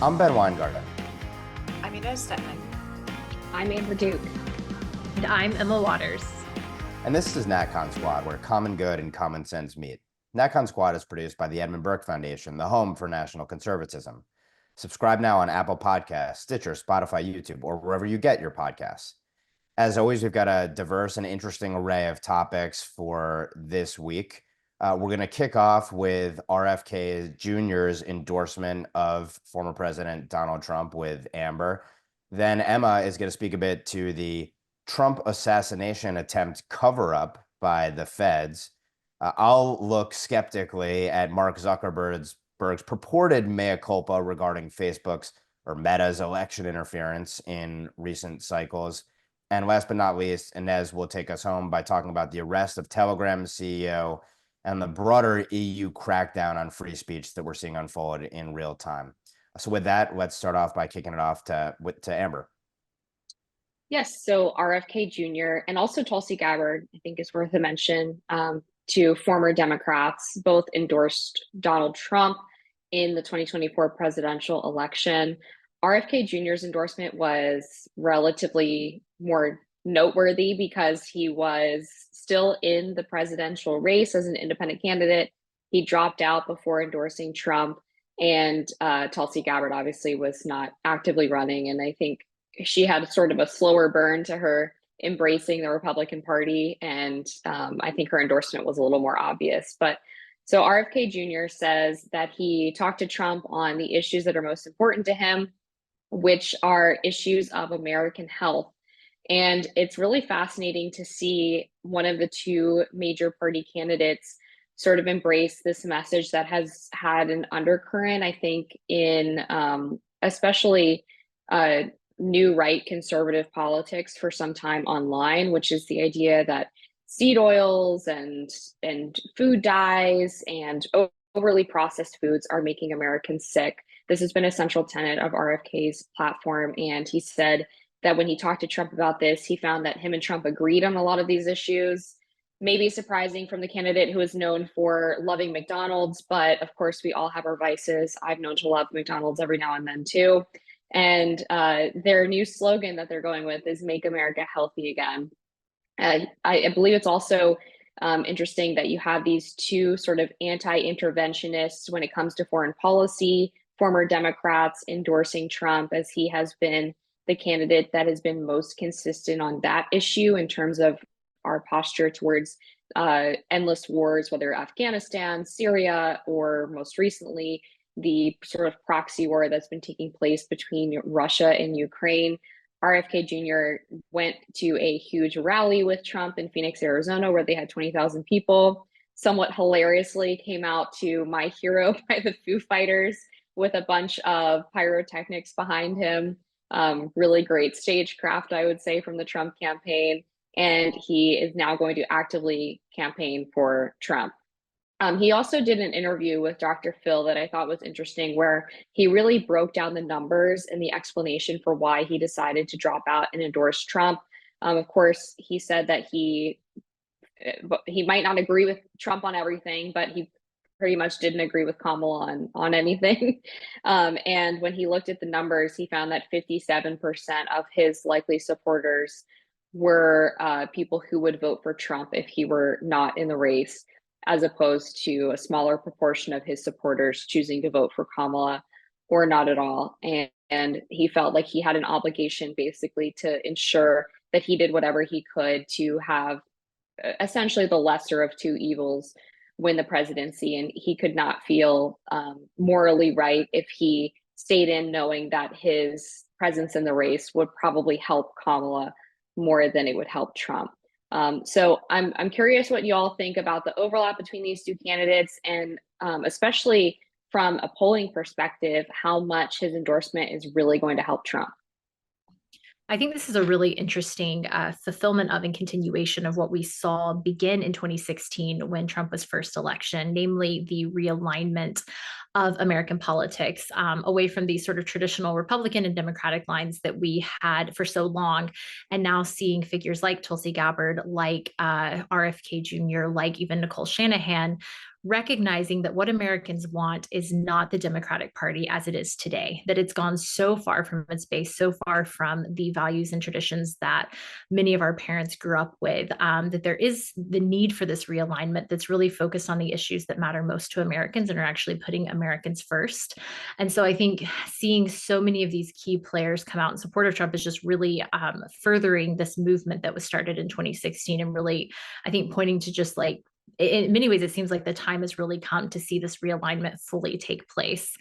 I'm Ben Weingarten. I'm Inez Stepman. I'm Amber Duke. And I'm Emma Waters. And this is NatCon Squad, where common good and common sense meet. NatCon Squad is produced by the Edmund Burke Foundation, the home for national conservatism. Subscribe now on Apple Podcasts, Stitcher, Spotify, YouTube, or wherever you get your podcasts. As always, we've got a diverse and interesting array of topics for this week. We're going to kick off with RFK Jr.'s endorsement of former President Donald Trump with Amber. Then Emma is going to speak a bit to the Trump assassination attempt cover-up by the feds. I'll look skeptically at Mark Zuckerberg's purported mea culpa regarding Facebook's or Meta's election interference in recent cycles. And last but not least, Inez will take us home by talking about the arrest of Telegram's CEO and the broader EU crackdown on free speech that we're seeing unfold in real time. So with that, let's start off by kicking it off to Amber. Yes, so RFK Jr. and also Tulsi Gabbard, I think is worth a mention, two former Democrats, both endorsed Donald Trump in the 2024 presidential election. RFK Jr.'s endorsement was relatively more noteworthy because he was still in the presidential race as an independent candidate. He dropped out before endorsing Trump, and Tulsi Gabbard obviously was not actively running. And I think she had sort of a slower burn to her embracing the Republican Party. And I think her endorsement was a little more obvious. But so RFK Jr. says that he talked to Trump on the issues that are most important to him, which are issues of American health. And it's really fascinating to see one of the two major party candidates sort of embrace this message that has had an undercurrent, I think, in especially new right conservative politics for some time online, which is the idea that seed oils and food dyes and overly processed foods are making Americans sick. This has been a central tenet of RFK's platform, and he said that when he talked to Trump about this, he found that him and Trump agreed on a lot of these issues. Maybe surprising from the candidate who is known for loving McDonald's, but of course we all have our vices. I've known to love McDonald's every now and then too. And their new slogan that they're going with is "Make America Healthy Again." I believe it's also interesting that you have these two sort of anti-interventionists when it comes to foreign policy, former Democrats endorsing Trump, as he has been the candidate that has been most consistent on that issue in terms of our posture towards endless wars, whether Afghanistan, Syria, or most recently, the sort of proxy war that's been taking place between Russia and Ukraine. RFK Jr. went to a huge rally with Trump in Phoenix, Arizona, where they had 20,000 people. Somewhat hilariously came out to My Hero by the Foo Fighters with a bunch of pyrotechnics behind him. Really great stagecraft, I would say, from the Trump campaign. And he is now going to actively campaign for Trump. He also did an interview with Dr. Phil that I thought was interesting, where he really broke down the numbers and the explanation for why he decided to drop out and endorse Trump. Of course, he said that he might not agree with Trump on everything, but he pretty much didn't agree with Kamala on anything. And when he looked at the numbers, he found that 57% of his likely supporters were people who would vote for Trump if he were not in the race, as opposed to a smaller proportion of his supporters choosing to vote for Kamala or not at all. And he felt like he had an obligation basically to ensure that he did whatever he could to have essentially the lesser of two evils win the presidency. And he could not feel morally right if he stayed in knowing that his presence in the race would probably help Kamala more than it would help Trump. So I'm curious what you all think about the overlap between these two candidates, and especially from a polling perspective, how much his endorsement is really going to help Trump. I think this is a really interesting fulfillment of and continuation of what we saw begin in 2016 when Trump was first elected, namely the realignment of American politics away from these sort of traditional Republican and Democratic lines that we had for so long. And now seeing figures like Tulsi Gabbard, like RFK Jr., like even Nicole Shanahan, recognizing that what Americans want is not the Democratic Party as it is today, that it's gone so far from its base, so far from the values and traditions that many of our parents grew up with, that there is the need for this realignment that's really focused on the issues that matter most to Americans and are actually putting Americans first. And so I think seeing so many of these key players come out in support of Trump is just really furthering this movement that was started in 2016 and really, I think, pointing to just like, in many ways, it seems like the time has really come to see this realignment fully take place.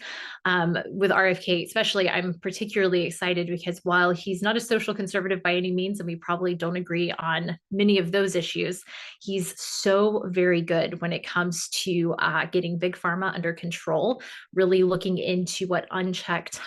With RFK, especially, I'm particularly excited because while he's not a social conservative by any means, and we probably don't agree on many of those issues, he's so very good when it comes to getting big pharma under control, really looking into what unchecked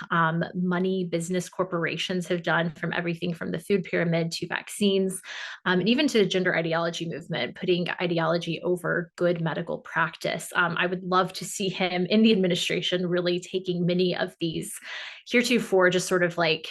money business corporations have done, from everything from the food pyramid to vaccines, and even to the gender ideology movement, putting ideology over good medical practice. I would love to see him in the administration really taking many of these heretofore just sort of like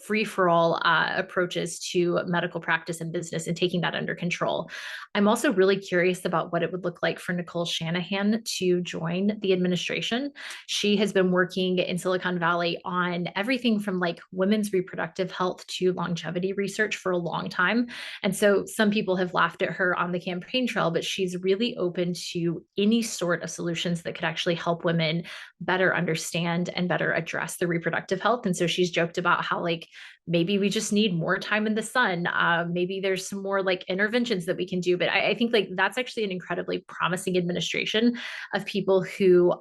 free-for-all approaches to medical practice and business and taking that under control. I'm also really curious about what it would look like for Nicole Shanahan to join the administration. She has been working in Silicon Valley on everything from like women's reproductive health to longevity research for a long time. And so some people have laughed at her on the campaign trail, but she's really open to any sort of solutions that could actually help women better understand and better address their reproductive health. And so she's joked about how like maybe we just need more time in the sun. Maybe there's some more like interventions that we can do. But I think like that's actually an incredibly promising administration of people who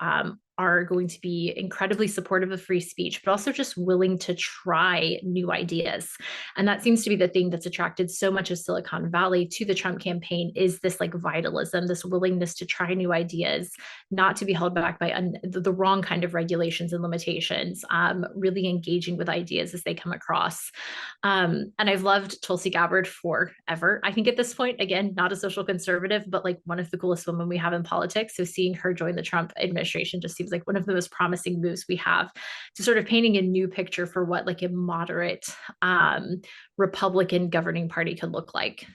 are going to be incredibly supportive of free speech, but also just willing to try new ideas. And that seems to be the thing that's attracted so much of Silicon Valley to the Trump campaign, is this like vitalism, this willingness to try new ideas, not to be held back by the wrong kind of regulations and limitations, really engaging with ideas as they come across. And I've loved Tulsi Gabbard forever. I think at this point, again, not a social conservative, but like one of the coolest women we have in politics. So seeing her join the Trump administration just seems like one of the most promising moves we have to sort of painting a new picture for what like a moderate Republican governing party could look like.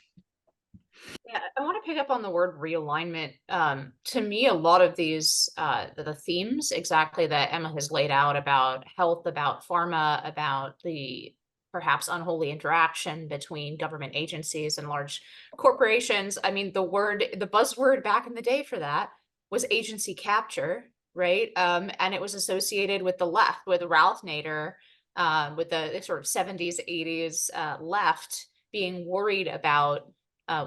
Yeah, I want to pick up on the word realignment. To me, a lot of these, the themes exactly that Emma has laid out about health, about pharma, about the perhaps unholy interaction between government agencies and large corporations. I mean, the buzzword back in the day for that was agency capture, right? And it was associated with the left, with Ralph Nader, with the sort of 70s, 80s left being worried about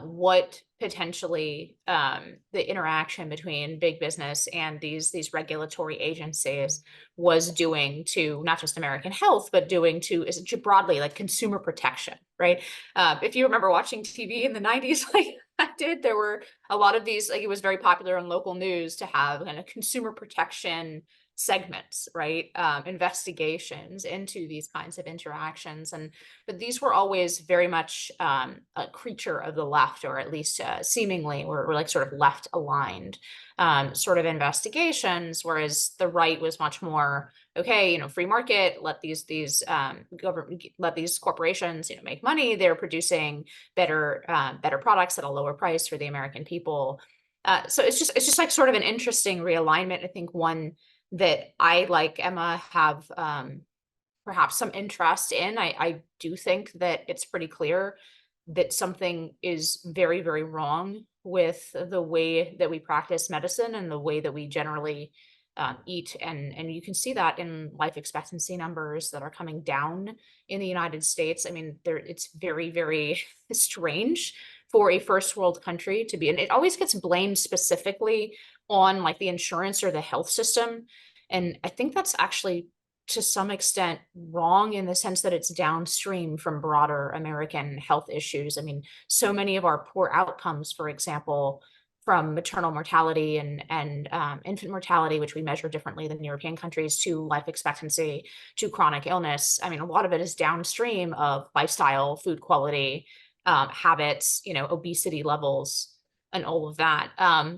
what potentially the interaction between big business and these regulatory agencies was doing to not just American health, but doing to broadly like consumer protection, right? If you remember watching TV in the 90s, like I did, there were a lot of these, like it was very popular on local news to have kind of consumer protection segments, right? Investigations into these kinds of interactions. But these were always very much a creature of the left, or at least seemingly were like sort of left aligned sort of investigations, whereas the right was much more, okay, free market, let these government, let these corporations, make money. They're producing better products at a lower price for the American people. So it's just like sort of an interesting realignment. I think one that I, like Emma, have perhaps some interest in. I do think that it's pretty clear that something is very, very wrong with the way that we practice medicine and the way that we generally eat. And you can see that in life expectancy numbers that are coming down in the United States. I mean, it's very, very strange for a first world country to be, and it always gets blamed specifically on like the insurance or the health system. And I think that's actually to some extent wrong in the sense that it's downstream from broader American health issues. I mean, so many of our poor outcomes, for example, from maternal mortality and infant mortality, which we measure differently than European countries, to life expectancy, to chronic illness. I mean, a lot of it is downstream of lifestyle, food quality, habits, obesity levels, and all of that.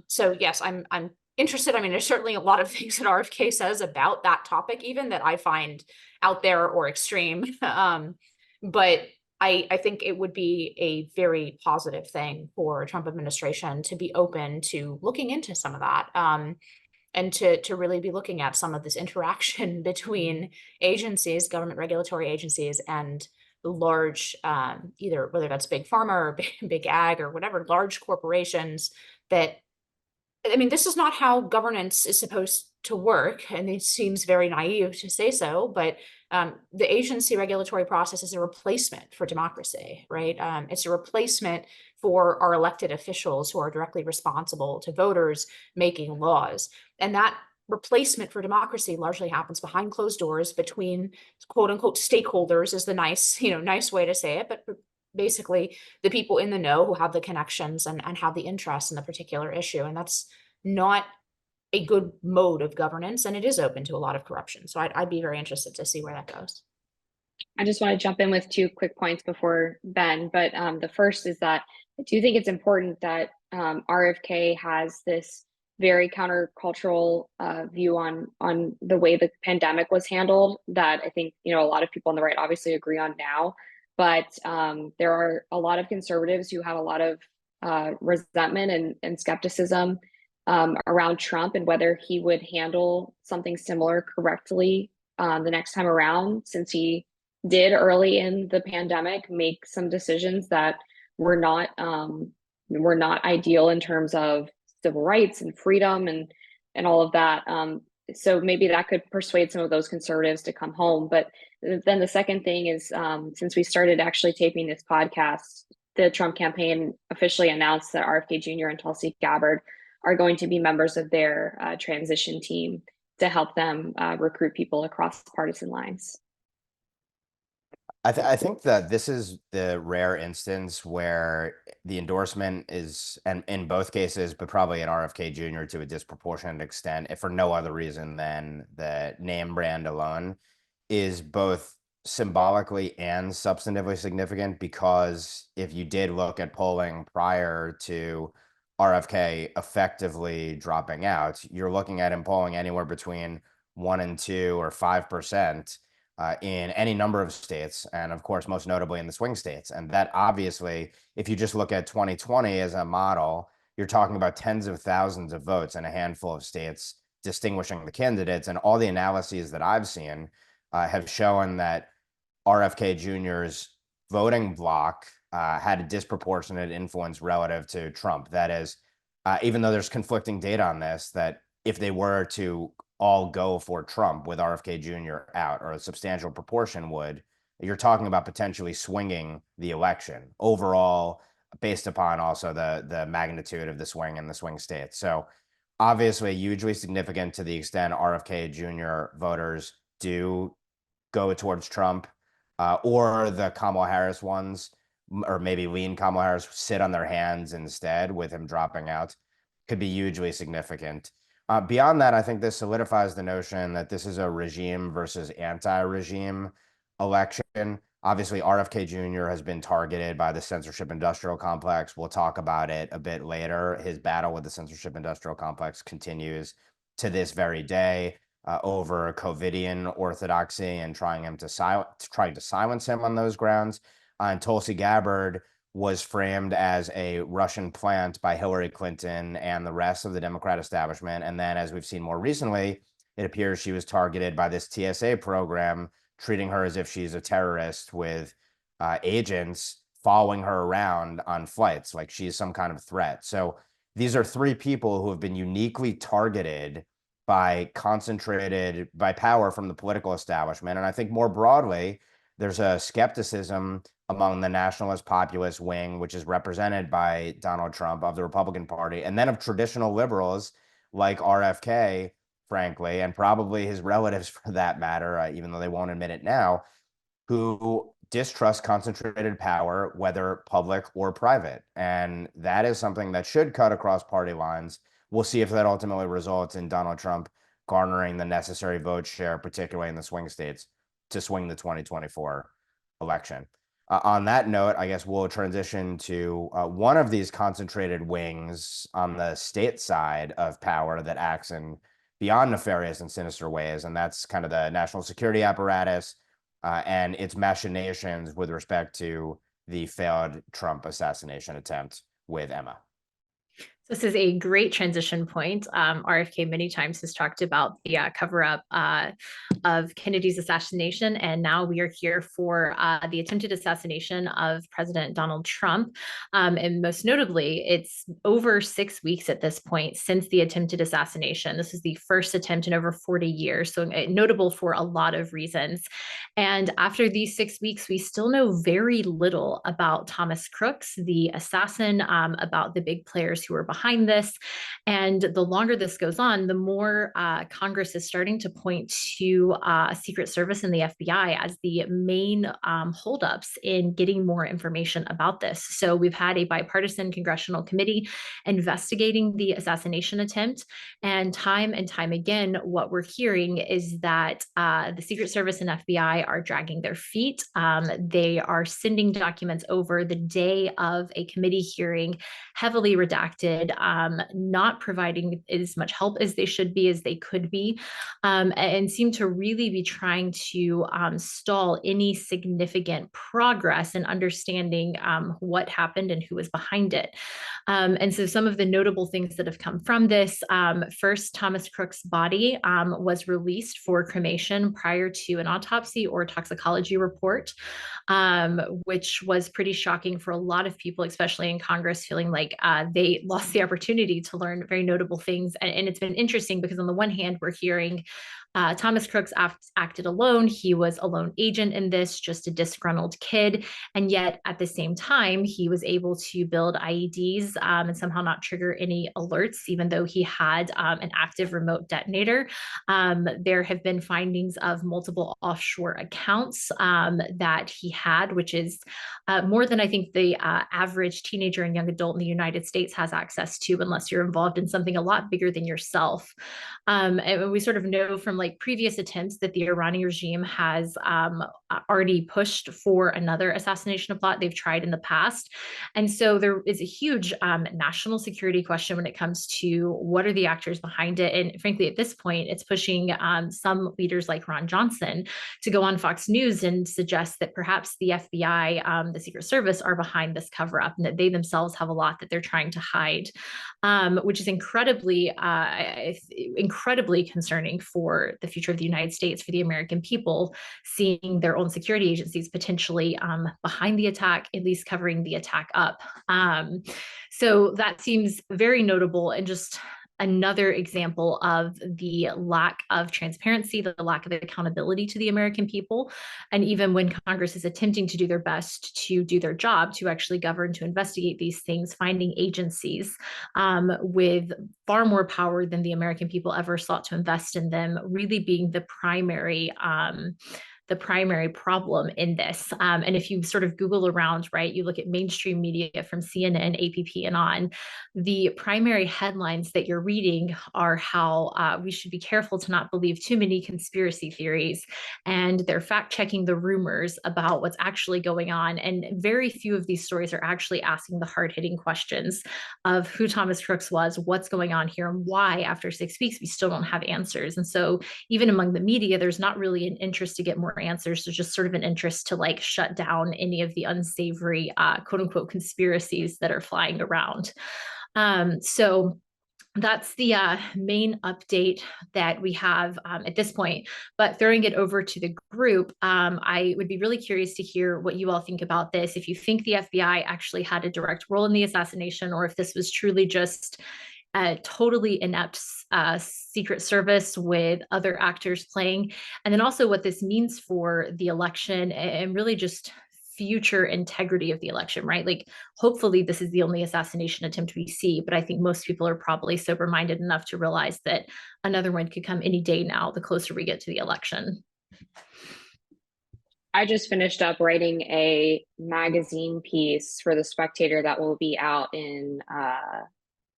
So yes, I'm interested. I mean, there's certainly a lot of things that RFK says about that topic, even that I find out there or extreme. But I think it would be a very positive thing for Trump administration to be open to looking into some of that. And to really be looking at some of this interaction between agencies, government regulatory agencies, and the large, either whether that's big pharma or big ag or whatever, large corporations that, I mean, this is not how governance is supposed to work, and it seems very naive to say so, but the agency regulatory process is a replacement for democracy, right? It's a replacement for our elected officials who are directly responsible to voters making laws. And that replacement for democracy largely happens behind closed doors between quote unquote stakeholders is the nice, nice way to say it, but basically the people in the know who have the connections and have the interest in the particular issue. And that's not a good mode of governance, and it is open to a lot of corruption. So I'd be very interested to see where that goes. I just want to jump in with 2 quick points before Ben, but the first is that I do think it's important that RFK has this very countercultural view on the way the pandemic was handled that I think, a lot of people on the right obviously agree on now. But there are a lot of conservatives who have a lot of resentment and skepticism around Trump and whether he would handle something similar correctly the next time around, since he did early in the pandemic make some decisions that were not ideal in terms of civil rights and freedom and all of that. So maybe that could persuade some of those conservatives to come home. But then the second thing is, since we started actually taping this podcast, the Trump campaign officially announced that RFK Jr. and Tulsi Gabbard are going to be members of their transition team to help them recruit people across partisan lines. I think that this is the rare instance where the endorsement is, and in both cases, but probably in RFK Jr. to a disproportionate extent, if for no other reason than the name brand alone, is both symbolically and substantively significant. Because if you did look at polling prior to RFK effectively dropping out, you're looking at him polling anywhere between 1 and 2 or 5%. In any number of states, and of course, most notably in the swing states. And that obviously, if you just look at 2020 as a model, you're talking about tens of thousands of votes in a handful of states distinguishing the candidates. And all the analyses that I've seen have shown that RFK Jr.'s voting bloc had a disproportionate influence relative to Trump. That is, even though there's conflicting data on this, that if they were to all go for Trump with RFK Jr. out, or a substantial proportion would, you're talking about potentially swinging the election overall, based upon also the magnitude of the swing in the swing states. So obviously hugely significant to the extent RFK Jr. voters do go towards Trump, or the Kamala Harris ones, or maybe lean Kamala Harris, sit on their hands instead with him dropping out, could be hugely significant. Beyond that, I think this solidifies the notion that this is a regime versus anti-regime election. Obviously, RFK Jr. has been targeted by the censorship industrial complex. We'll talk about it a bit later. His battle with the censorship industrial complex continues to this very day over COVIDian orthodoxy and trying to silence him on those grounds. And Tulsi Gabbard was framed as a Russian plant by Hillary Clinton and the rest of the Democrat establishment. And then, as we've seen more recently, it appears she was targeted by this TSA program, treating her as if she's a terrorist, with agents following her around on flights, like she's some kind of threat. So these are 3 people who have been uniquely targeted by power from the political establishment. And I think more broadly, there's a skepticism among the nationalist populist wing, which is represented by Donald Trump, of the Republican Party, and then of traditional liberals like RFK, frankly, and probably his relatives for that matter, even though they won't admit it now, who distrust concentrated power, whether public or private. And that is something that should cut across party lines. We'll see if that ultimately results in Donald Trump garnering the necessary vote share, particularly in the swing states, to swing the 2024 election. On that note, I guess we'll transition to one of these concentrated wings on the state side of power that acts in beyond nefarious and sinister ways, and that's kind of the national security apparatus, and its machinations with respect to the failed Trump assassination attempt with Emma. This is a great transition point. RFK many times has talked about the cover-up of Kennedy's assassination, and now we are here for the attempted assassination of President Donald Trump. And most notably, it's over 6 weeks at this point since the attempted assassination. This is the first attempt in over 40 years, so notable for a lot of reasons. And after these 6 weeks, we still know very little about Thomas Crooks, the assassin, about the big players who were behind this. And the longer this goes on, the more Congress is starting to point to Secret Service and the FBI as the main holdups in getting more information about this. So we've had a bipartisan congressional committee investigating the assassination attempt. And time again, what we're hearing is that the Secret Service and FBI are dragging their feet. They are sending documents over the day of a committee hearing, heavily redacted, not providing as much help as they should be, as they could be, and seem to really be trying to stall any significant progress in understanding what happened and who was behind it. And so some of the notable things that have come from this, first, Thomas Crooks' body was released for cremation prior to an autopsy or toxicology report, which was pretty shocking for a lot of people, especially in Congress, feeling like they lost the opportunity to learn very notable things. And it's been interesting because on the one hand, we're hearing Thomas Crooks acted alone. He was a lone agent in this, just a disgruntled kid. And yet at the same time, he was able to build IEDs and somehow not trigger any alerts, even though he had an active remote detonator. There have been findings of multiple offshore accounts that he had, which is more than I think the average teenager and young adult in the United States has access to, unless you're involved in something a lot bigger than yourself. And we sort of know from like previous attempts that the Iranian regime has already pushed for another assassination plot they've tried in the past. And so there is a huge national security question when it comes to what are the actors behind it. And frankly, at this point, it's pushing some leaders like Ron Johnson to go on Fox News and suggest that perhaps the FBI, the Secret Service, are behind this cover up and that they themselves have a lot that they're trying to hide, which is incredibly concerning for the future of the United States, for the American people, seeing their own security agencies potentially behind the attack, at least covering the attack up. So that seems very notable and just another example of the lack of transparency, the lack of accountability to the American people. And even when Congress is attempting to do their best to do their job, to actually govern, to investigate these things, finding agencies with far more power than the American people ever sought to invest in them, really being the primary problem in this. And if you sort of Google around, right, you look at mainstream media from CNN, APP, and on, the primary headlines that you're reading are how we should be careful to not believe too many conspiracy theories. And they're fact-checking the rumors about what's actually going on. And very few of these stories are actually asking the hard-hitting questions of who Thomas Crooks was, what's going on here, and why after 6 weeks we still don't have answers. And so even among the media, there's not really an interest to get more answers. There's just sort of an interest to like shut down any of the unsavory quote unquote conspiracies that are flying around. So that's the main update that we have at this point. But throwing it over to the group, I would be really curious to hear what you all think about this. If you think the FBI actually had a direct role in the assassination, or if this was truly just a totally inept Secret Service with other actors playing, and then also what this means for the election and really just future integrity of the election, right? Like, hopefully this is the only assassination attempt we see, but I think most people are probably sober-minded enough to realize that another one could come any day now, the closer we get to the election. I just finished up writing a magazine piece for The Spectator that will be out in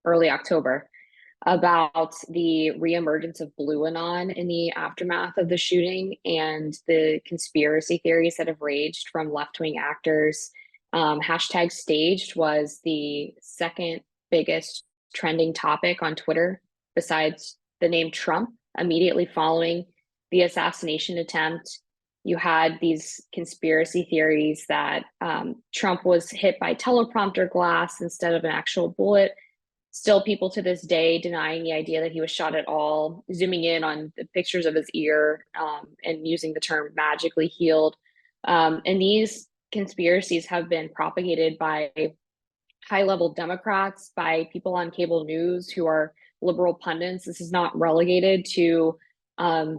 early October about the reemergence of Blue Anon in the aftermath of the shooting and the conspiracy theories that have raged from left-wing actors. Hashtag staged was the second biggest trending topic on Twitter besides the name Trump, immediately following the assassination attempt. You had these conspiracy theories that Trump was hit by teleprompter glass instead of an actual bullet. Still, people to this day denying the idea that he was shot at all, zooming in on the pictures of his ear and using the term magically healed. And these conspiracies have been propagated by high-level Democrats, by people on cable news who are liberal pundits. This is not relegated to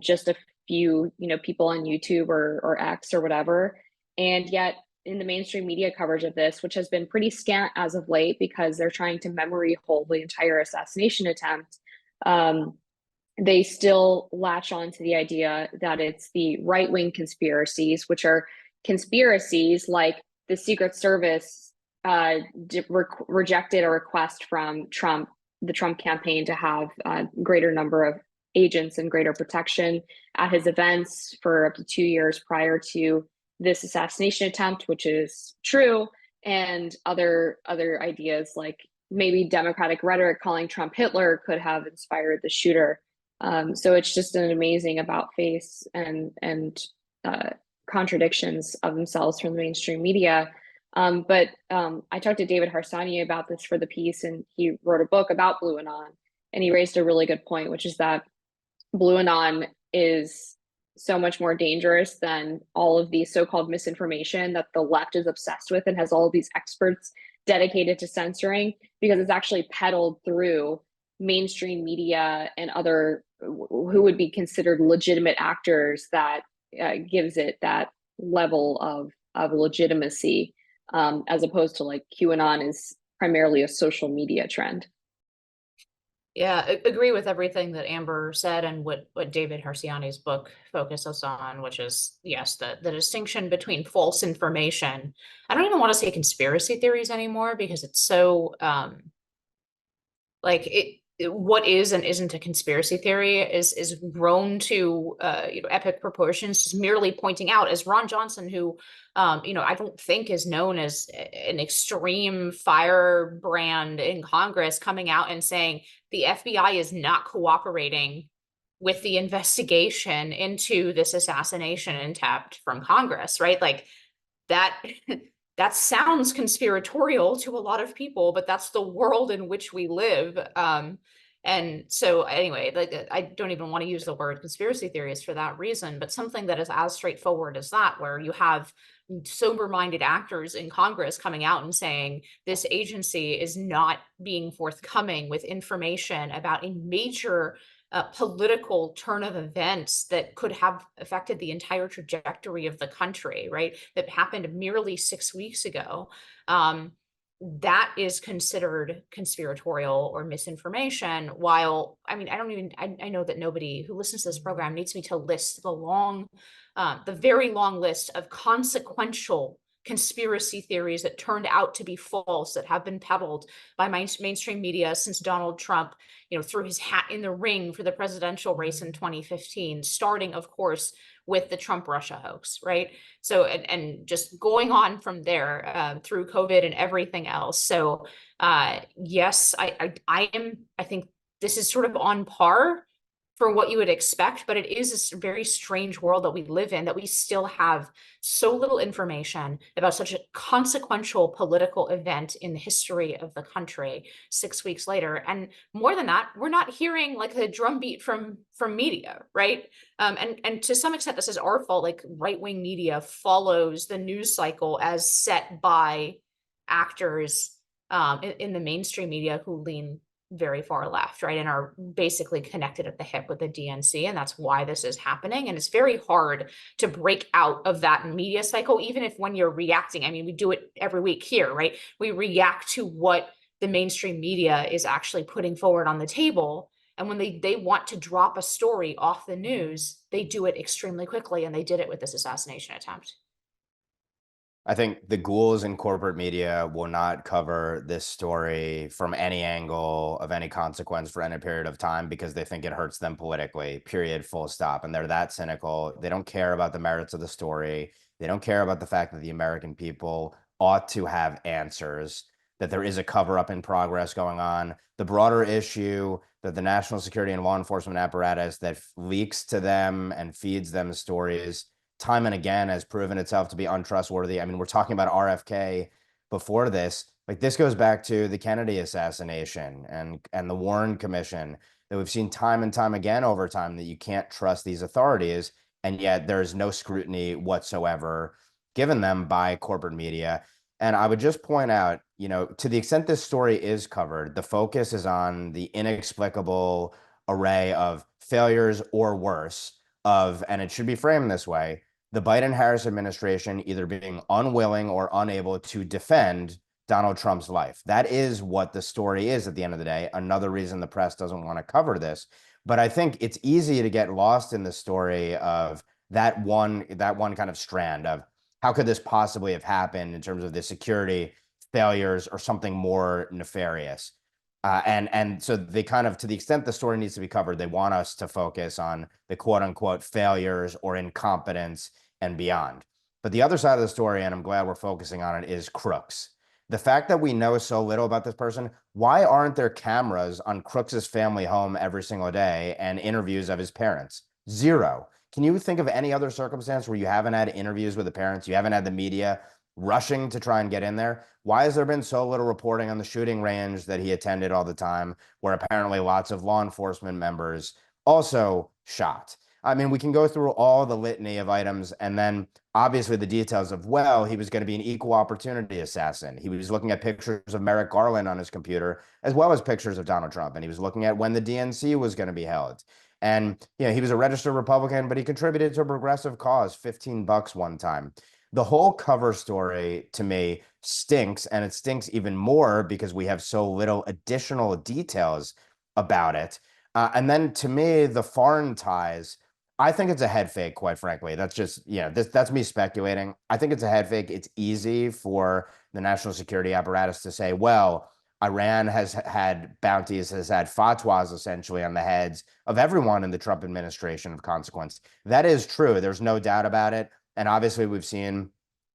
just a few, people on YouTube or X or whatever. And yet, in the mainstream media coverage of this, which has been pretty scant as of late because they're trying to memory hold the entire assassination attempt, they still latch on to the idea that it's the right-wing conspiracies, which are conspiracies like the Secret Service rejected a request from Trump, the Trump campaign, to have a greater number of agents and greater protection at his events for up to 2 years prior to this assassination attempt, which is true, and other ideas like maybe Democratic rhetoric calling Trump Hitler could have inspired the shooter. So it's just an amazing about face and contradictions of themselves from the mainstream media. But I talked to David Harsanyi about this for the piece, and he wrote a book about Blue Anon, and he raised a really good point, which is that Blue Anon is so much more dangerous than all of the so-called misinformation that the left is obsessed with and has all of these experts dedicated to censoring, because it's actually peddled through mainstream media and other who would be considered legitimate actors that gives it that level of legitimacy, as opposed to like QAnon is primarily a social media trend. Yeah, agree with everything that Amber said and what David Harsanyi's book focuses on, which is, yes, the distinction between false information. I don't even want to say conspiracy theories anymore because it's so what is and isn't a conspiracy theory is grown to epic proportions, just merely pointing out, as Ron Johnson, who I don't think is known as an extreme firebrand in Congress, coming out and saying the FBI is not cooperating with the investigation into this assassination attempt from Congress, right? Like that that sounds conspiratorial to a lot of people, but that's the world in which we live. And so anyway, like I don't even want to use the word conspiracy theories for that reason, but something that is as straightforward as that, where you have sober-minded actors in Congress coming out and saying this agency is not being forthcoming with information about a major political turn of events that could have affected the entire trajectory of the country, right? That happened merely 6 weeks ago. That is considered conspiratorial or misinformation. While, I mean, I know that nobody who listens to this program needs me to list the very long list of consequential conspiracy theories that turned out to be false, that have been peddled by mainstream media since Donald Trump, threw his hat in the ring for the presidential race in 2015, starting, of course, with the Trump Russia hoax, right? So, and just going on from there through COVID and everything else. So, yes, I think this is sort of on par for what you would expect, but it is a very strange world that we live in, that we still have so little information about such a consequential political event in the history of the country 6 weeks later. And more than that, we're not hearing like the drumbeat from media, right? And to some extent, this is our fault. Like right-wing media follows the news cycle as set by actors in the mainstream media who lean very far left, right, and are basically connected at the hip with the DNC, and that's why this is happening. And it's very hard to break out of that media cycle, even if when you're reacting, I mean, we do it every week here, right? We react to what the mainstream media is actually putting forward on the table. And when they want to drop a story off the news, they do it extremely quickly, and they did it with this assassination attempt. I think the ghouls in corporate media will not cover this story from any angle of any consequence for any period of time because they think it hurts them politically, period, full stop. And they're that cynical. They don't care about the merits of the story. They don't care about the fact that the American people ought to have answers, that there is a cover-up in progress going on. The broader issue that the national security and law enforcement apparatus that leaks to them and feeds them stories time and again has proven itself to be untrustworthy. I mean, we're talking about RFK before this. Like, this goes back to the Kennedy assassination and the Warren Commission, that we've seen time and time again over time that you can't trust these authorities, and yet there is no scrutiny whatsoever given them by corporate media. And I would just point out, to the extent this story is covered, the focus is on the inexplicable array of failures or worse of, and it should be framed this way, the Biden-Harris administration either being unwilling or unable to defend Donald Trump's life. That is what the story is at the end of the day. Another reason the press doesn't want to cover this. But I think it's easy to get lost in the story of that one kind of strand of how could this possibly have happened in terms of the security failures or something more nefarious. And so they kind of, to the extent the story needs to be covered, they want us to focus on the quote unquote failures or incompetence and beyond. But the other side of the story, and I'm glad we're focusing on it, is Crooks. The fact that we know so little about this person, why aren't there cameras on Crooks's family home every single day and interviews of his parents? Zero. Can you think of any other circumstance where you haven't had interviews with the parents, you haven't had the media rushing to try and get in there? Why has there been so little reporting on the shooting range that he attended all the time, where apparently lots of law enforcement members also shot? I mean, we can go through all the litany of items, and then obviously the details of, well, he was going to be an equal opportunity assassin. He was looking at pictures of Merrick Garland on his computer, as well as pictures of Donald Trump. And he was looking at when the DNC was going to be held. And, he was a registered Republican, but he contributed to a progressive cause, $15 one time. The whole cover story to me stinks, and it stinks even more because we have so little additional details about it. And then to me, the foreign ties, I think it's a head fake, quite frankly. That's just, that's me speculating. I think it's a head fake. It's easy for the national security apparatus to say, well, Iran has had bounties, has had fatwas essentially on the heads of everyone in the Trump administration of consequence. That is true. There's no doubt about it. And obviously, we've seen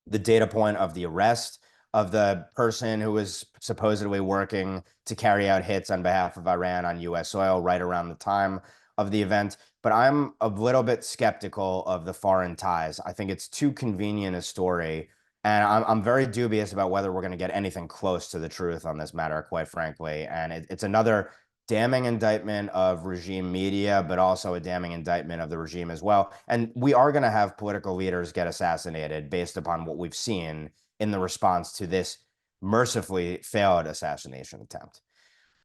the data point of the arrest of the person who was supposedly working to carry out hits on behalf of Iran on U.S. soil right around the time of the event. But I'm a little bit skeptical of the foreign ties. I think it's too convenient a story. And I'm very dubious about whether we're going to get anything close to the truth on this matter, quite frankly. And it's another damning indictment of regime media, but also a damning indictment of the regime as well. And we are going to have political leaders get assassinated based upon what we've seen in the response to this mercifully failed assassination attempt.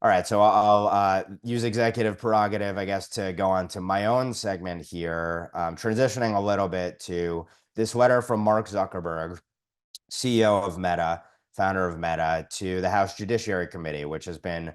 All right, so I'll use executive prerogative, I guess, to go on to my own segment here, transitioning a little bit to this letter from Mark Zuckerberg, CEO of Meta, founder of Meta, to the House Judiciary Committee, which has been,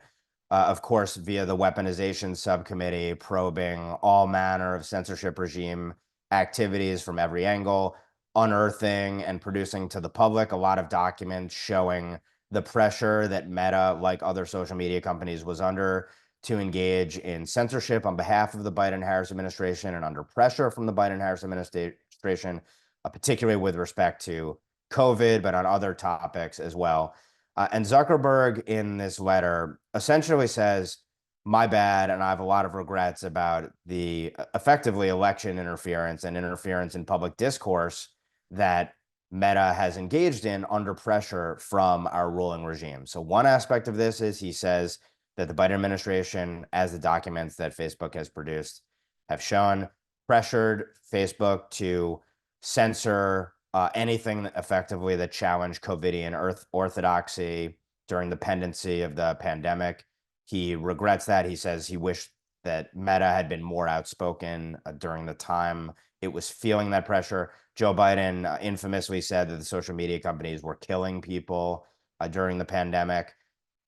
of course, via the weaponization subcommittee, probing all manner of censorship regime activities from every angle, unearthing and producing to the public a lot of documents showing the pressure that Meta, like other social media companies, was under to engage in censorship on behalf of the Biden-Harris administration and under pressure from the Biden-Harris administration, particularly with respect to COVID, but on other topics as well. And Zuckerberg in this letter essentially says, my bad, and I have a lot of regrets about the effectively election interference and interference in public discourse that Meta has engaged in under pressure from our ruling regime. So one aspect of this is he says that the Biden administration, as the documents that Facebook has produced have shown, pressured Facebook to censor anything effectively that challenged COVIDian orthodoxy during the pendency of the pandemic. He regrets that. He says he wished that Meta had been more outspoken during the time it was feeling that pressure. Joe Biden infamously said that the social media companies were killing people during the pandemic.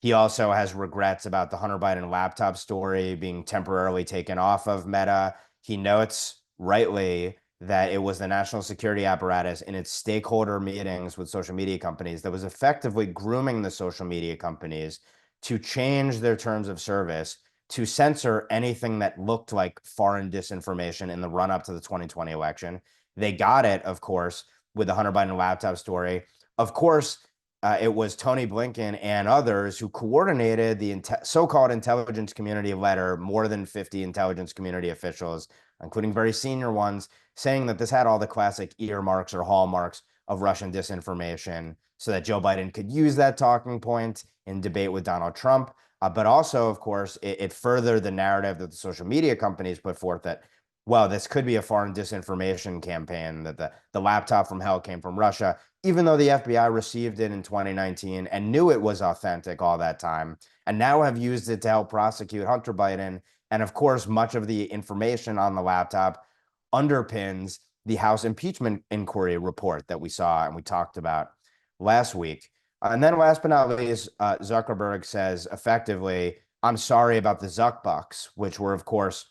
He also has regrets about the Hunter Biden laptop story being temporarily taken off of Meta. He notes rightly that it was the national security apparatus in its stakeholder meetings with social media companies that was effectively grooming the social media companies to change their terms of service to censor anything that looked like foreign disinformation in the run-up to the 2020 election. They got it, of course, with the Hunter Biden laptop story. Of course, it was Tony Blinken and others who coordinated the so-called intelligence community letter, more than 50 intelligence community officials, including very senior ones, saying that this had all the classic earmarks or hallmarks of Russian disinformation so that Joe Biden could use that talking point in debate with Donald Trump. But also, of course, it furthered the narrative that the social media companies put forth that, well, this could be a foreign disinformation campaign, that the laptop from hell came from Russia, even though the FBI received it in 2019 and knew it was authentic all that time, and now have used it to help prosecute Hunter Biden. And of course, much of the information on the laptop underpins the House impeachment inquiry report that we saw and we talked about last week. And then last but not least, Zuckerberg says effectively, I'm sorry about the Zuck bucks, which were, of course,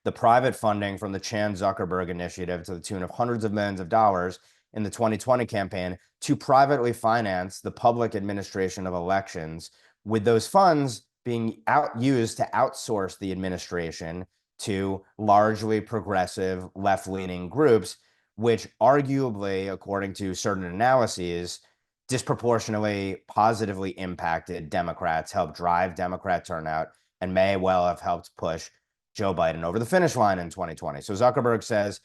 the private funding from the Chan Zuckerberg initiative to the tune of hundreds of millions of dollars in the 2020 campaign to privately finance the public administration of elections, with those funds being used to outsource the administration to largely progressive left-leaning groups, which arguably, according to certain analyses, disproportionately positively impacted Democrats, helped drive Democrat turnout, and may well have helped push Joe Biden over the finish line in 2020. So Zuckerberg says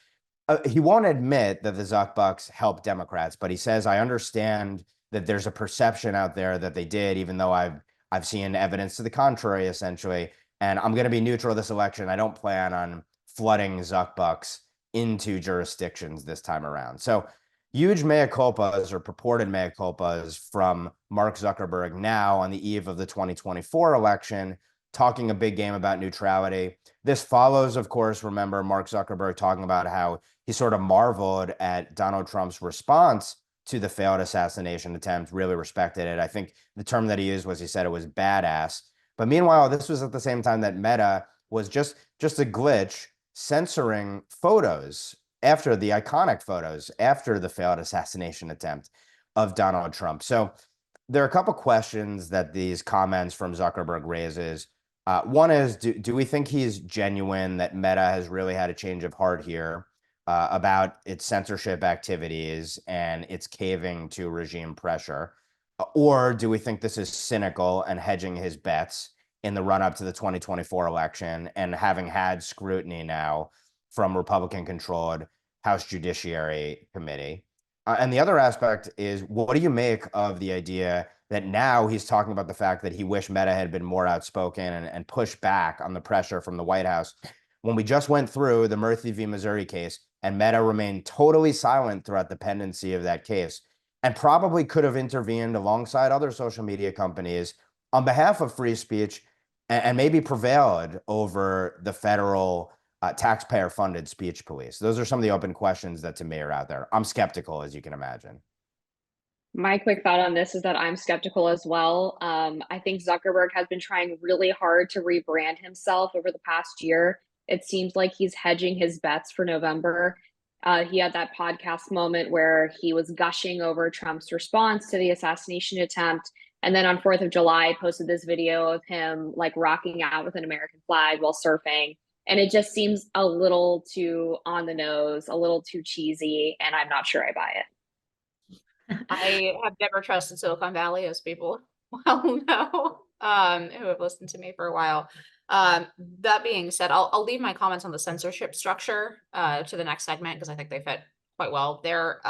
he won't admit that the Zuck bucks helped Democrats, but he says, I understand that there's a perception out there that they did, even though I've seen evidence to the contrary, essentially. And I'm going to be neutral this election. I don't plan on flooding Zuck bucks into jurisdictions this time around. So huge mea culpas or purported mea culpas from Mark Zuckerberg now on the eve of the 2024 election, talking a big game about neutrality. This follows, of course, remember Mark Zuckerberg talking about how he sort of marveled at Donald Trump's response to the failed assassination attempt, really respected it. I think the term that he used was, he said it was badass. But meanwhile, this was at the same time that Meta was just a glitch censoring photos after the iconic photos after the failed assassination attempt of Donald Trump. So there are a couple questions that these comments from Zuckerberg raises. One is, do we think he's genuine, that Meta has really had a change of heart here about its censorship activities and its caving to regime pressure? Or do we think this is cynical and hedging his bets in the run-up to the 2024 election, and having had scrutiny now from Republican-controlled House Judiciary Committee? And the other aspect is, what do you make of the idea that now he's talking about the fact that he wished Meta had been more outspoken and pushed back on the pressure from the White House, when we just went through the Murphy v. Missouri case and Meta remained totally silent throughout the pendency of that case, and probably could have intervened alongside other social media companies on behalf of free speech and maybe prevailed over the federal taxpayer-funded speech police? Those are some of the open questions that to me are out there. I'm skeptical, as you can imagine. My quick thought on this is that I'm skeptical as well. I think Zuckerberg has been trying really hard to rebrand himself over the past year. It seems like he's hedging his bets for November. He had that podcast moment where he was gushing over Trump's response to the assassination attempt. And then on 4th of July, posted this video of him like rocking out with an American flag while surfing. And it just seems a little too on the nose, a little too cheesy, and I'm not sure I buy it. I have never trusted Silicon Valley, as people well know, who have listened to me for a while. That being said, I'll leave my comments on the censorship structure to the next segment, because I think they fit quite well there.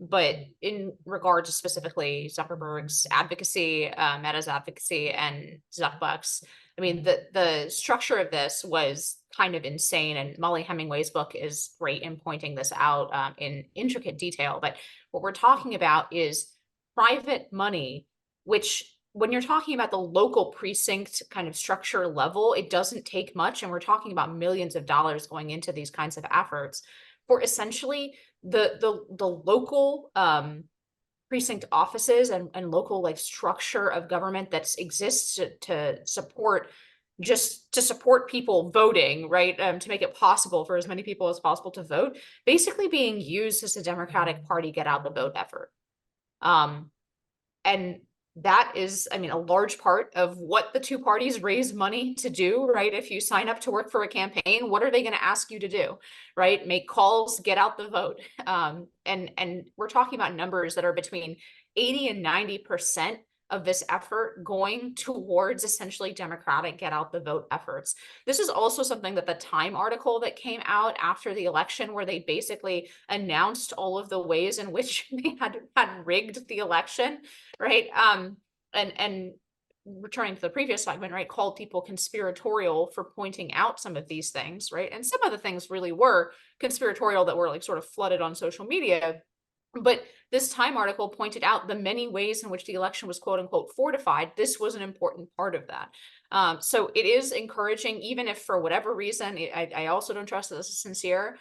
But in regard to specifically Zuckerberg's advocacy, Meta's advocacy, and Zuckbucks, I mean, the structure of this was kind of insane, and Molly Hemingway's book is great in pointing this out in intricate detail. But what we're talking about is private money, which, when you're talking about the local precinct kind of structure level, it doesn't take much. And we're talking about millions of dollars going into these kinds of efforts for essentially the local precinct offices and local like structure of government that exists to support people voting, right? To make it possible for as many people as possible to vote, basically being used as a Democratic Party get out the vote effort. And that is, I mean, a large part of what the two parties raise money to do, right? If you sign up to work for a campaign, what are they going to ask you to do, right? Make calls, get out the vote. And we're talking about numbers that are between 80 and 90% of this effort going towards essentially Democratic get out the vote efforts. This is also something that the Time article that came out after the election, where they basically announced all of the ways in which they had rigged the election, right? And returning to the previous segment, right, called people conspiratorial for pointing out some of these things, right? And some of the things really were conspiratorial that were like sort of flooded on social media. But this Time article pointed out the many ways in which the election was quote unquote fortified. This was an important part of that. So it is encouraging, even if for whatever reason, I also don't trust that this is sincere.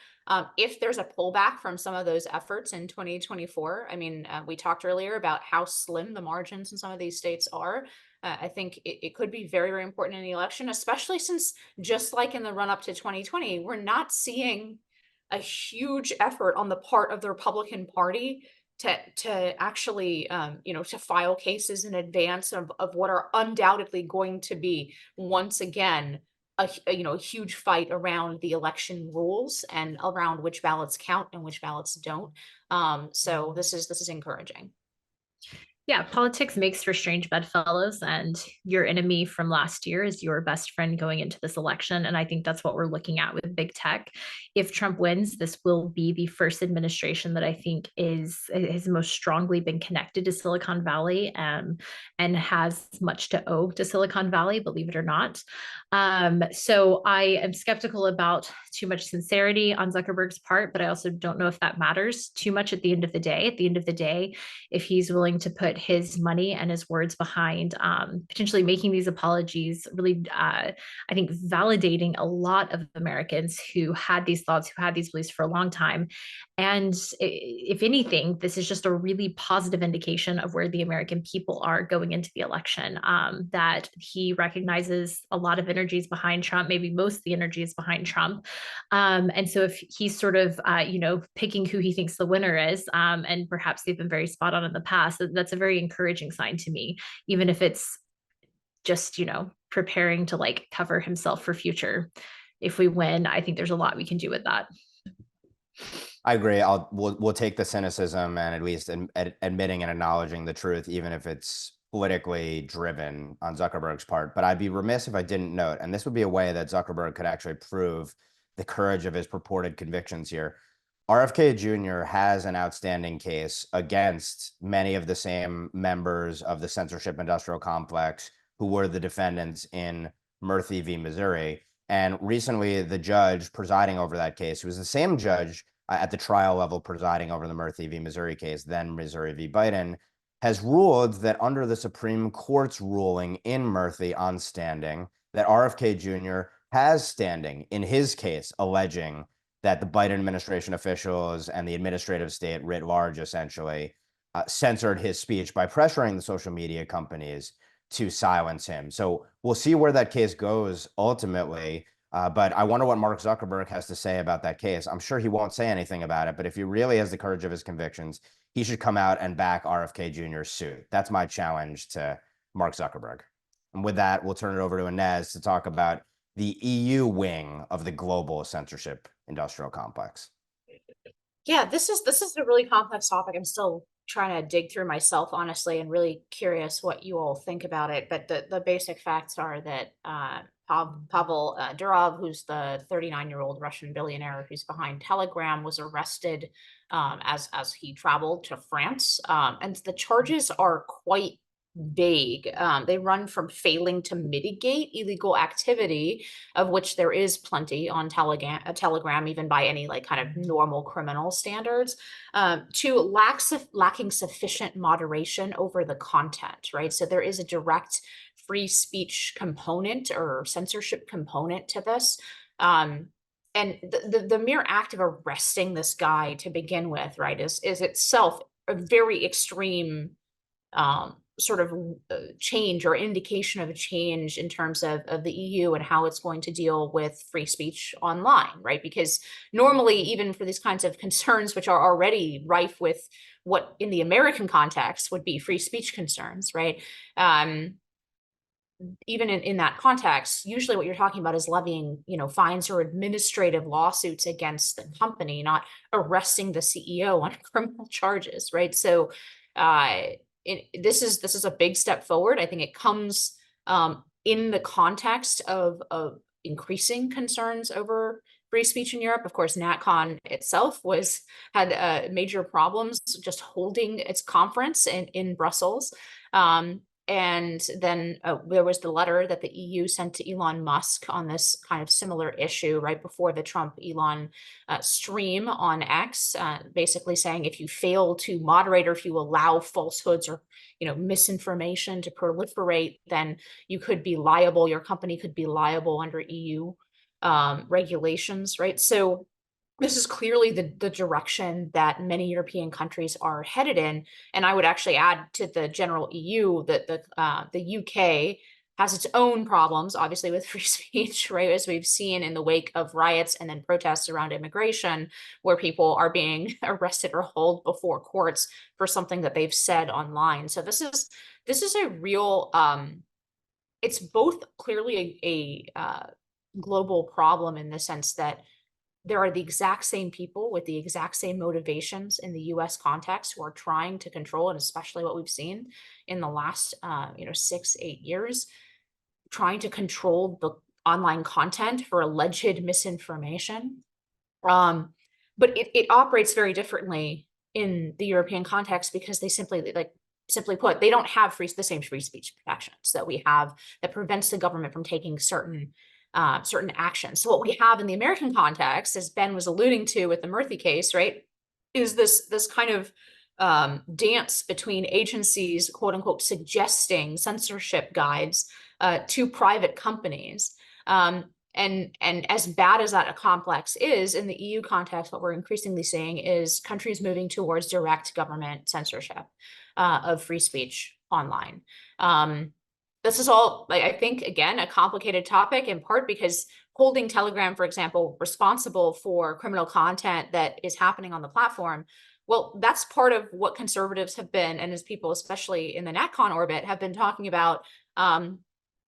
If there's a pullback from some of those efforts in 2024, I mean, we talked earlier about how slim the margins in some of these states are. I think it could be very, very important in the election, especially since just like in the run up to 2020, we're not seeing a huge effort on the part of the Republican Party to actually to file cases in advance of what are undoubtedly going to be once again a huge fight around the election rules and around which ballots count and which ballots don't. So this is encouraging. Yeah, politics makes for strange bedfellows, and your enemy from last year is your best friend going into this election. And I think that's what we're looking at with big tech. If Trump wins, this will be the first administration that I think has most strongly been connected to Silicon Valley, and has much to owe to Silicon Valley, believe it or not. So I am skeptical about too much sincerity on Zuckerberg's part, but I also don't know if that matters too much at the end of the day. At the end of the day, if he's willing to put his money and his words behind potentially making these apologies, really, I think, validating a lot of Americans who had these thoughts, who had these beliefs for a long time. And if anything, this is just a really positive indication of where the American people are going into the election, that he recognizes a lot of energies behind Trump, maybe most of the energies behind Trump. And so if he's sort of, picking who he thinks the winner is, and perhaps they've been very spot on in the past, that's a very encouraging sign to me, even if it's just, preparing to like cover himself for future. If we win, I think there's a lot we can do with that. I agree. We'll take the cynicism and at least admitting and acknowledging the truth, even if it's politically driven on Zuckerberg's part. But I'd be remiss if I didn't note, and this would be a way that Zuckerberg could actually prove the courage of his purported convictions here. RFK Jr. has an outstanding case against many of the same members of the censorship industrial complex who were the defendants in Murphy v. Missouri. And recently, the judge presiding over that case, who was the same judge at the trial level presiding over the Murphy v. Missouri case, then Missouri v. Biden, has ruled that under the Supreme Court's ruling in Murphy on standing, that RFK Jr. has standing in his case, alleging that the Biden administration officials and the administrative state writ large essentially censored his speech by pressuring the social media companies to silence him. So we'll see where that case goes ultimately. But I wonder what Mark Zuckerberg has to say about that case. I'm sure he won't say anything about it, but if he really has the courage of his convictions, he should come out and back RFK Jr.'s suit. That's my challenge to Mark Zuckerberg. And with that, we'll turn it over to Inez to talk about the EU wing of the global censorship industrial complex. Yeah, this is a really complex topic. I'm still trying to dig through myself, honestly, and really curious what you all think about it. But the basic facts are that Pavel Durov, who's the 39-year-old Russian billionaire who's behind Telegram, was arrested as he traveled to France. And the charges are quite vague. They run from failing to mitigate illegal activity, of which there is plenty on Telegram, even by any like kind of normal criminal standards, to lacking sufficient moderation over the content, right? So there is a direct free speech component or censorship component to this. And the mere act of arresting this guy to begin with, right, is itself a very extreme sort of change or indication of a change in terms of the EU and how it's going to deal with free speech online, right? Because normally, even for these kinds of concerns, which are already rife with what in the American context would be free speech concerns, right? Even in that context, usually what you're talking about is levying, fines or administrative lawsuits against the company, not arresting the CEO on criminal charges, right? So this is a big step forward. I think it comes in the context of increasing concerns over free speech in Europe. Of course, NatCon itself had major problems just holding its conference in Brussels. And then there was the letter that the EU sent to Elon Musk on this kind of similar issue right before the Trump-Elon stream on X, basically saying if you fail to moderate or if you allow falsehoods or misinformation to proliferate, then you could be liable, your company could be liable under EU regulations, right? So this is clearly the direction that many European countries are headed in. And I would actually add to the general EU that the UK has its own problems, obviously, with free speech, right? As we've seen in the wake of riots and then protests around immigration, where people are being arrested or hauled before courts for something that they've said online. So this is a real, it's both clearly a global problem in the sense that there are the exact same people with the exact same motivations in the US context who are trying to control, and especially what we've seen in the last 6-8 years, trying to control the online content for alleged misinformation. But it operates very differently in the European context because they simply put, they don't have the same free speech protections that we have that prevents the government from taking certain actions. So what we have in the American context, as Ben was alluding to with the Murthy case, right, is this kind of dance between agencies, quote unquote, suggesting censorship guides to private companies. And as bad as that complex is in the EU context, what we're increasingly seeing is countries moving towards direct government censorship of free speech online. This is all, I think, again, a complicated topic in part because holding Telegram, for example, responsible for criminal content that is happening on the platform, well, that's part of what conservatives have been, and as people, especially in the NatCon orbit, have been talking about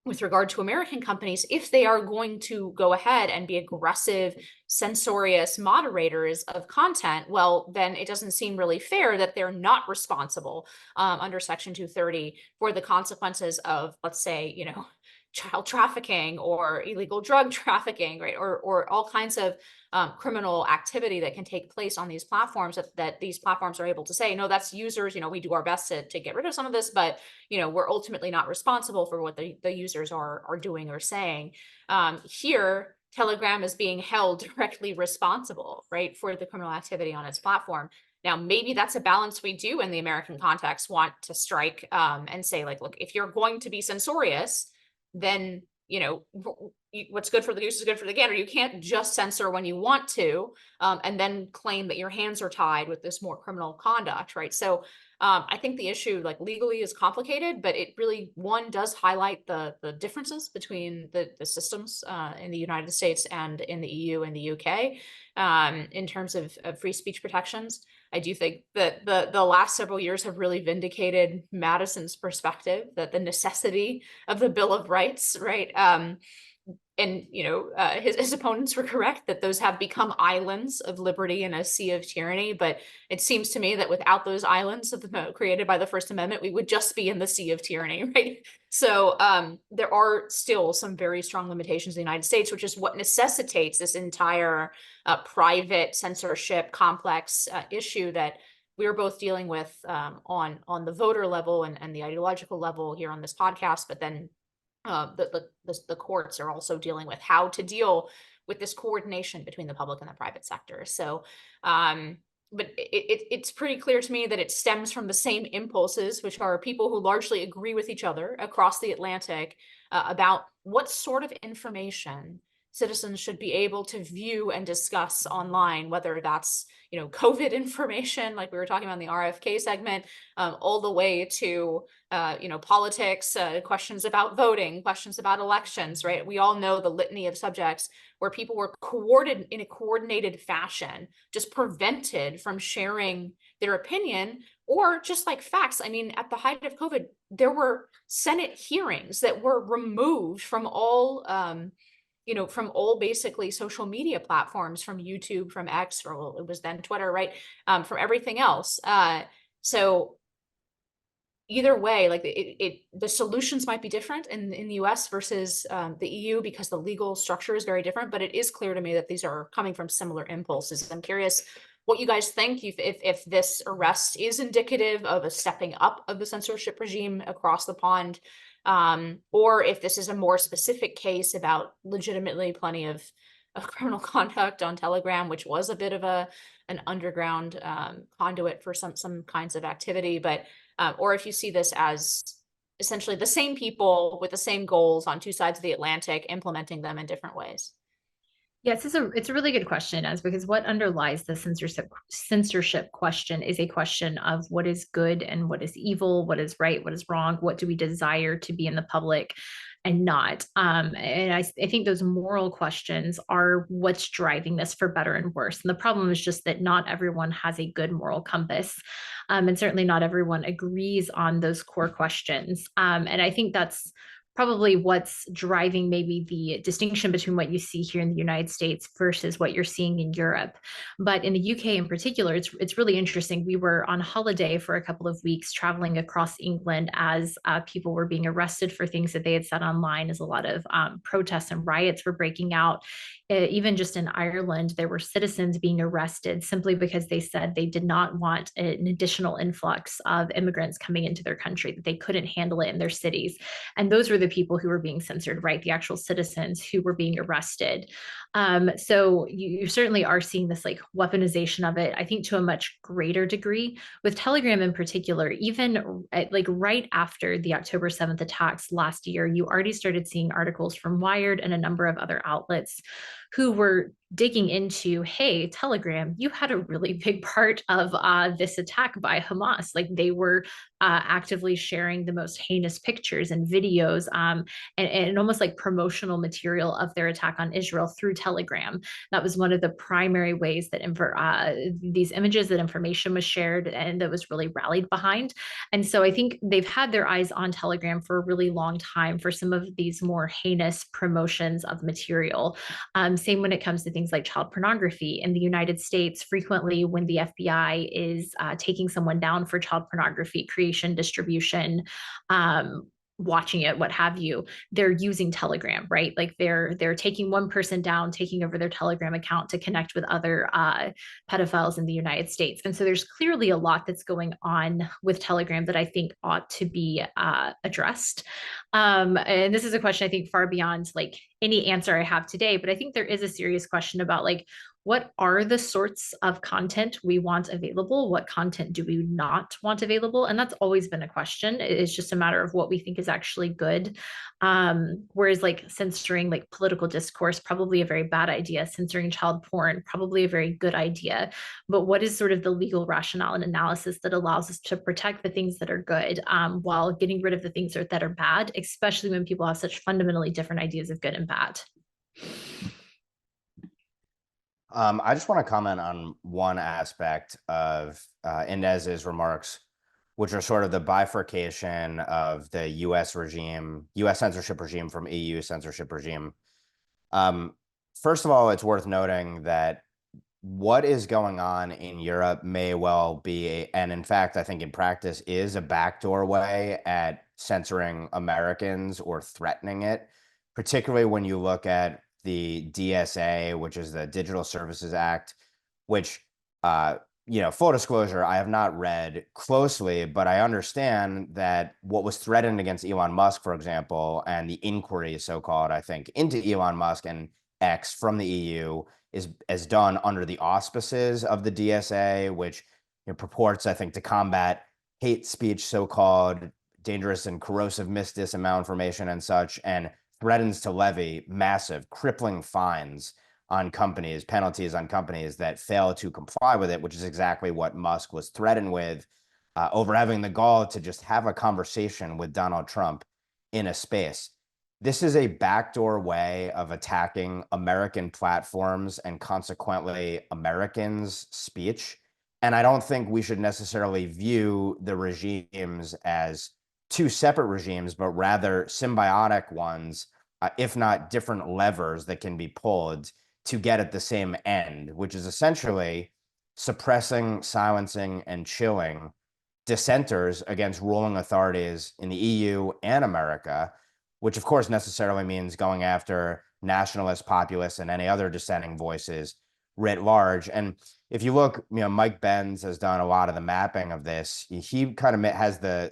with regard to American companies, if they are going to go ahead and be aggressive, censorious moderators of content, well, then it doesn't seem really fair that they're not responsible under Section 230 for the consequences of, let's say, child trafficking or illegal drug trafficking, right? Or all kinds of criminal activity that can take place on these platforms that these platforms are able to say, no, that's users, we do our best to get rid of some of this, but, we're ultimately not responsible for what the users are doing or saying. Here, Telegram is being held directly responsible, right, for the criminal activity on its platform. Now, maybe that's a balance we do in the American context want to strike and say, like, look, if you're going to be censorious, then what's good for the goose is good for the gander. You can't just censor when you want to and then claim that your hands are tied with this more criminal conduct, right? So I think the issue, like, legally is complicated, but it really, one, does highlight the differences between the systems in the United States and in the EU and the UK in terms of free speech protections. I do think that the last several years have really vindicated Madison's perspective that the necessity of the Bill of Rights, right? And his opponents were correct that those have become islands of liberty in a sea of tyranny. But it seems to me that without those islands created by the First Amendment, we would just be in the sea of tyranny, right? So there are still some very strong limitations in the United States, which is what necessitates this entire private censorship complex issue that we're both dealing with on the voter level and the ideological level here on this podcast, but then the courts are also dealing with how to deal with this coordination between the public and the private sector. So, but it's pretty clear to me that it stems from the same impulses, which are people who largely agree with each other across the Atlantic about what sort of information citizens should be able to view and discuss online, whether that's, COVID information, like we were talking about in the RFK segment, all the way to, politics, questions about voting, questions about elections, right? We all know the litany of subjects where people were coordinated in a coordinated fashion, just prevented from sharing their opinion or just like facts. I mean, at the height of COVID, there were Senate hearings that were removed from all, from all basically social media platforms, from YouTube, from X, or well, it was then Twitter, right? From everything else. So either way, like the solutions might be different in the US versus the EU, because the legal structure is very different, but it is clear to me that these are coming from similar impulses. I'm curious what you guys think, if this arrest is indicative of a stepping up of the censorship regime across the pond, or if this is a more specific case about legitimately plenty of criminal conduct on Telegram, which was a bit of an underground conduit for some kinds of activity, but or if you see this as essentially the same people with the same goals on two sides of the Atlantic implementing them in different ways. Yes, it's a really good question, as because what underlies the censorship question is a question of what is good and what is evil, what is right, what is wrong, what do we desire to be in the public and not. And I think those moral questions are what's driving this, for better and worse. And the problem is just that not everyone has a good moral compass. And certainly not everyone agrees on those core questions. And I think that's probably what's driving maybe the distinction between what you see here in the United States versus what you're seeing in Europe. But in the UK in particular, it's really interesting. We were on holiday for a couple of weeks traveling across England as people were being arrested for things that they had said online, as a lot of protests and riots were breaking out. Even just in Ireland, there were citizens being arrested simply because they said they did not want an additional influx of immigrants coming into their country, that they couldn't handle it in their cities. And those were the people who were being censored, right? The actual citizens who were being arrested. So you certainly are seeing this like weaponization of it, I think to a much greater degree with Telegram in particular. Even like right after the October 7th attacks last year, you already started seeing articles from Wired and a number of other outlets who were digging into, hey, Telegram, you had a really big part of this attack by Hamas. Like they were actively sharing the most heinous pictures and videos and almost like promotional material of their attack on Israel through Telegram. That was one of the primary ways that these images, that information was shared and that was really rallied behind. And so I think they've had their eyes on Telegram for a really long time for some of these more heinous promotions of material. Same when it comes to things like child pornography. In the United States, frequently when the FBI is taking someone down for child pornography creation, distribution, watching it, what have you, they're using Telegram, right? Like they're taking one person down, taking over their Telegram account to connect with other pedophiles in the United States. And so there's clearly a lot that's going on with Telegram that I think ought to be addressed. And this is a question I think far beyond like any answer I have today, but I think there is a serious question about like, what are the sorts of content we want available? What content do we not want available? And that's always been a question. It's just a matter of what we think is actually good. Whereas like censoring like political discourse, probably a very bad idea. Censoring child porn, probably a very good idea. But what is sort of the legal rationale and analysis that allows us to protect the things that are good while getting rid of the things that are bad, especially when people have such fundamentally different ideas of good and bad? I just want to comment on one aspect of Inez's remarks, which are sort of the bifurcation of the U.S. censorship regime from EU censorship regime. First of all, it's worth noting that what is going on in Europe may well be, and in fact, I think in practice is a backdoor way at censoring Americans or threatening it, particularly when you look at the DSA, which is the Digital Services Act, which, full disclosure, I have not read closely, but I understand that what was threatened against Elon Musk, for example, and the inquiry, so-called, I think, into Elon Musk and X from the EU is done under the auspices of the DSA, which purports, I think, to combat hate speech, so-called dangerous and corrosive misdis and malinformation and such. And threatens to levy massive, crippling fines on companies, penalties on companies that fail to comply with it, which is exactly what Musk was threatened with over having the gall to just have a conversation with Donald Trump in a space. This is a backdoor way of attacking American platforms and consequently Americans' speech. And I don't think we should necessarily view the regimes as two separate regimes, but rather symbiotic ones, if not different levers that can be pulled to get at the same end, which is essentially suppressing, silencing, and chilling dissenters against ruling authorities in the EU and America, which of course necessarily means going after nationalists, populists, and any other dissenting voices writ large. And if you look, Mike Benz has done a lot of the mapping of this. He kind of has the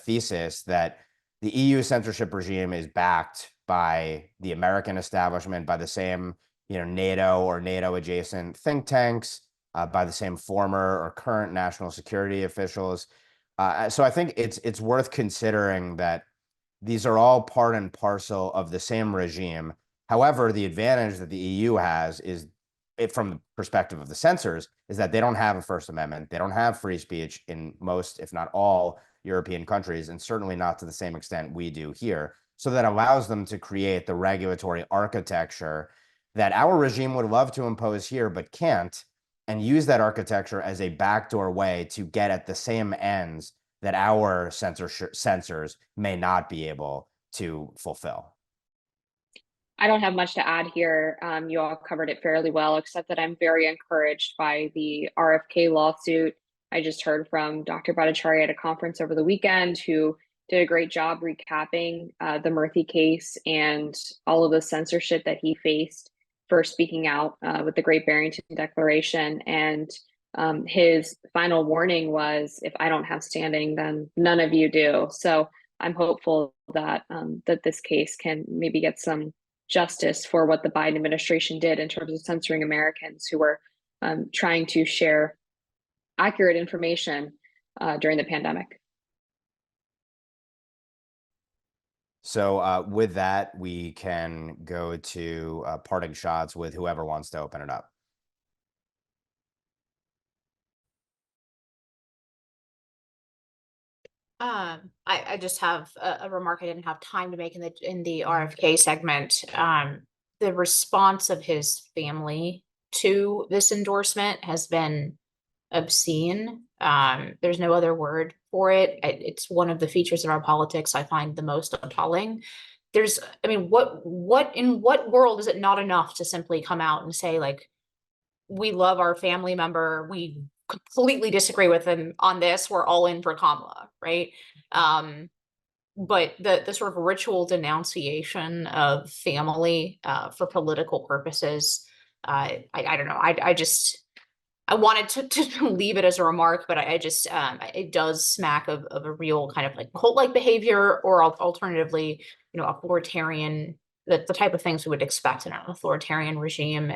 thesis that the EU censorship regime is backed by the American establishment, by the same, NATO or NATO adjacent think tanks, by the same former or current national security officials. So I think it's worth considering that these are all part and parcel of the same regime. However, the advantage that the EU has is, from the perspective of the censors, is that they don't have a First Amendment. They don't have free speech in most, if not all, European countries, and certainly not to the same extent we do here. So that allows them to create the regulatory architecture that our regime would love to impose here, but can't, and use that architecture as a backdoor way to get at the same ends that our censors may not be able to fulfill. I don't have much to add here. You all covered it fairly well, except that I'm very encouraged by the RFK lawsuit. I just heard from Dr. Bhattacharya at a conference over the weekend who did a great job recapping the Murthy case and all of the censorship that he faced for speaking out with the Great Barrington Declaration. And his final warning was, if I don't have standing, then none of you do. So I'm hopeful that that this case can maybe get some justice for what the Biden administration did in terms of censoring Americans who were trying to share accurate information during the pandemic. So with that, we can go to parting shots with whoever wants to open it up. I just have a remark I didn't have time to make in the RFK segment. The response of his family to this endorsement has been obscene. There's no other word for it. It's one of the features of our politics I find the most appalling. What in what world is it not enough to simply come out and say, like, we love our family member, we completely disagree with him on this, we're all in for Kamala, right? But the sort of ritual denunciation of family for political purposes, I don't know. I wanted to leave it as a remark, but I just it does smack of a real kind of like cult-like behavior, or alternatively, authoritarian, the type of things we would expect in an authoritarian regime.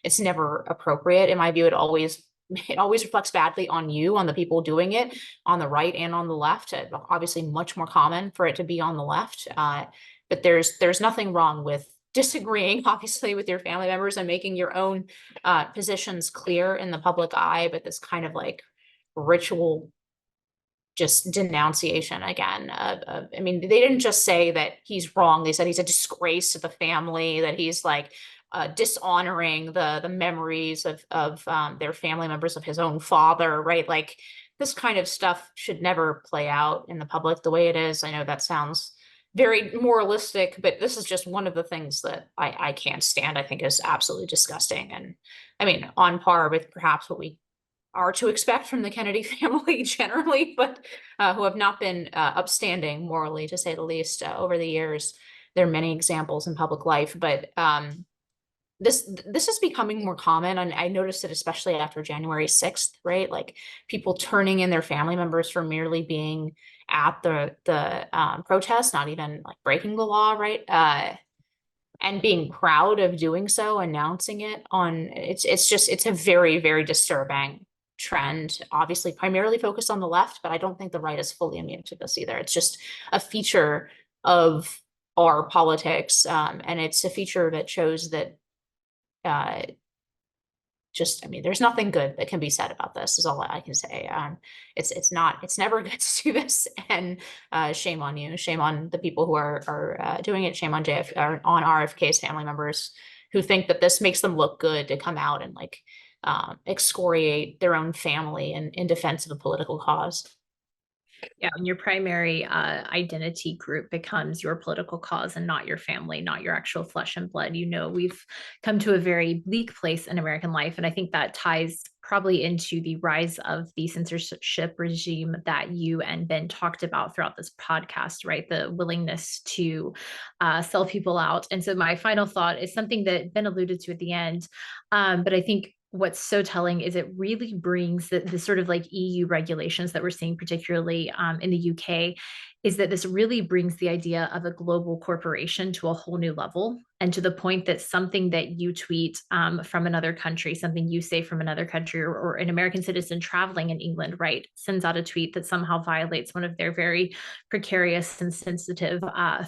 It's never appropriate in my view. It always reflects badly on you, on the people doing it, on the right and on the left. Obviously, much more common for it to be on the left. But there's nothing wrong with disagreeing, obviously, with your family members and making your own positions clear in the public eye. But this kind of like ritual, just denunciation again. I mean, they didn't just say that he's wrong. They said he's a disgrace to the family, that he's like dishonoring the memories of their family members, of his own father, right? Like, this kind of stuff should never play out in the public the way it is. I know that sounds very moralistic, but this is just one of the things that I can't stand. I think is absolutely disgusting. And I mean, on par with perhaps what we are to expect from the Kennedy family generally, but who have not been upstanding morally, to say the least, over the years. There are many examples in public life, but this is becoming more common, and I noticed it especially after January 6th, right? Like, people turning in their family members for merely being at the protest, not even like breaking the law, right? And being proud of doing so, announcing it on, it's a very, very disturbing trend, obviously primarily focused on the left, but I don't think the right is fully immune to this either. It's just a feature of our politics. And it's a feature that shows that I mean, there's nothing good that can be said about this, is all I can say. It's never good to do this, and shame on you, shame on the people who are doing it, shame on on RFK's family members who think that this makes them look good to come out and like excoriate their own family in defense of a political cause. Yeah, when your primary identity group becomes your political cause and not your family, not your actual flesh and blood, we've come to a very bleak place in American life. And I think that ties probably into the rise of the censorship regime that you and Ben talked about throughout this podcast, right? The willingness to sell people out. And so my final thought is something that Ben alluded to at the end, but I think what's so telling is it really brings the sort of like EU regulations that we're seeing, particularly in the UK, is that this really brings the idea of a global corporation to a whole new level. And to the point that something that you tweet from another country, something you say from another country, or an American citizen traveling in England, right, sends out a tweet that somehow violates one of their very precarious and sensitive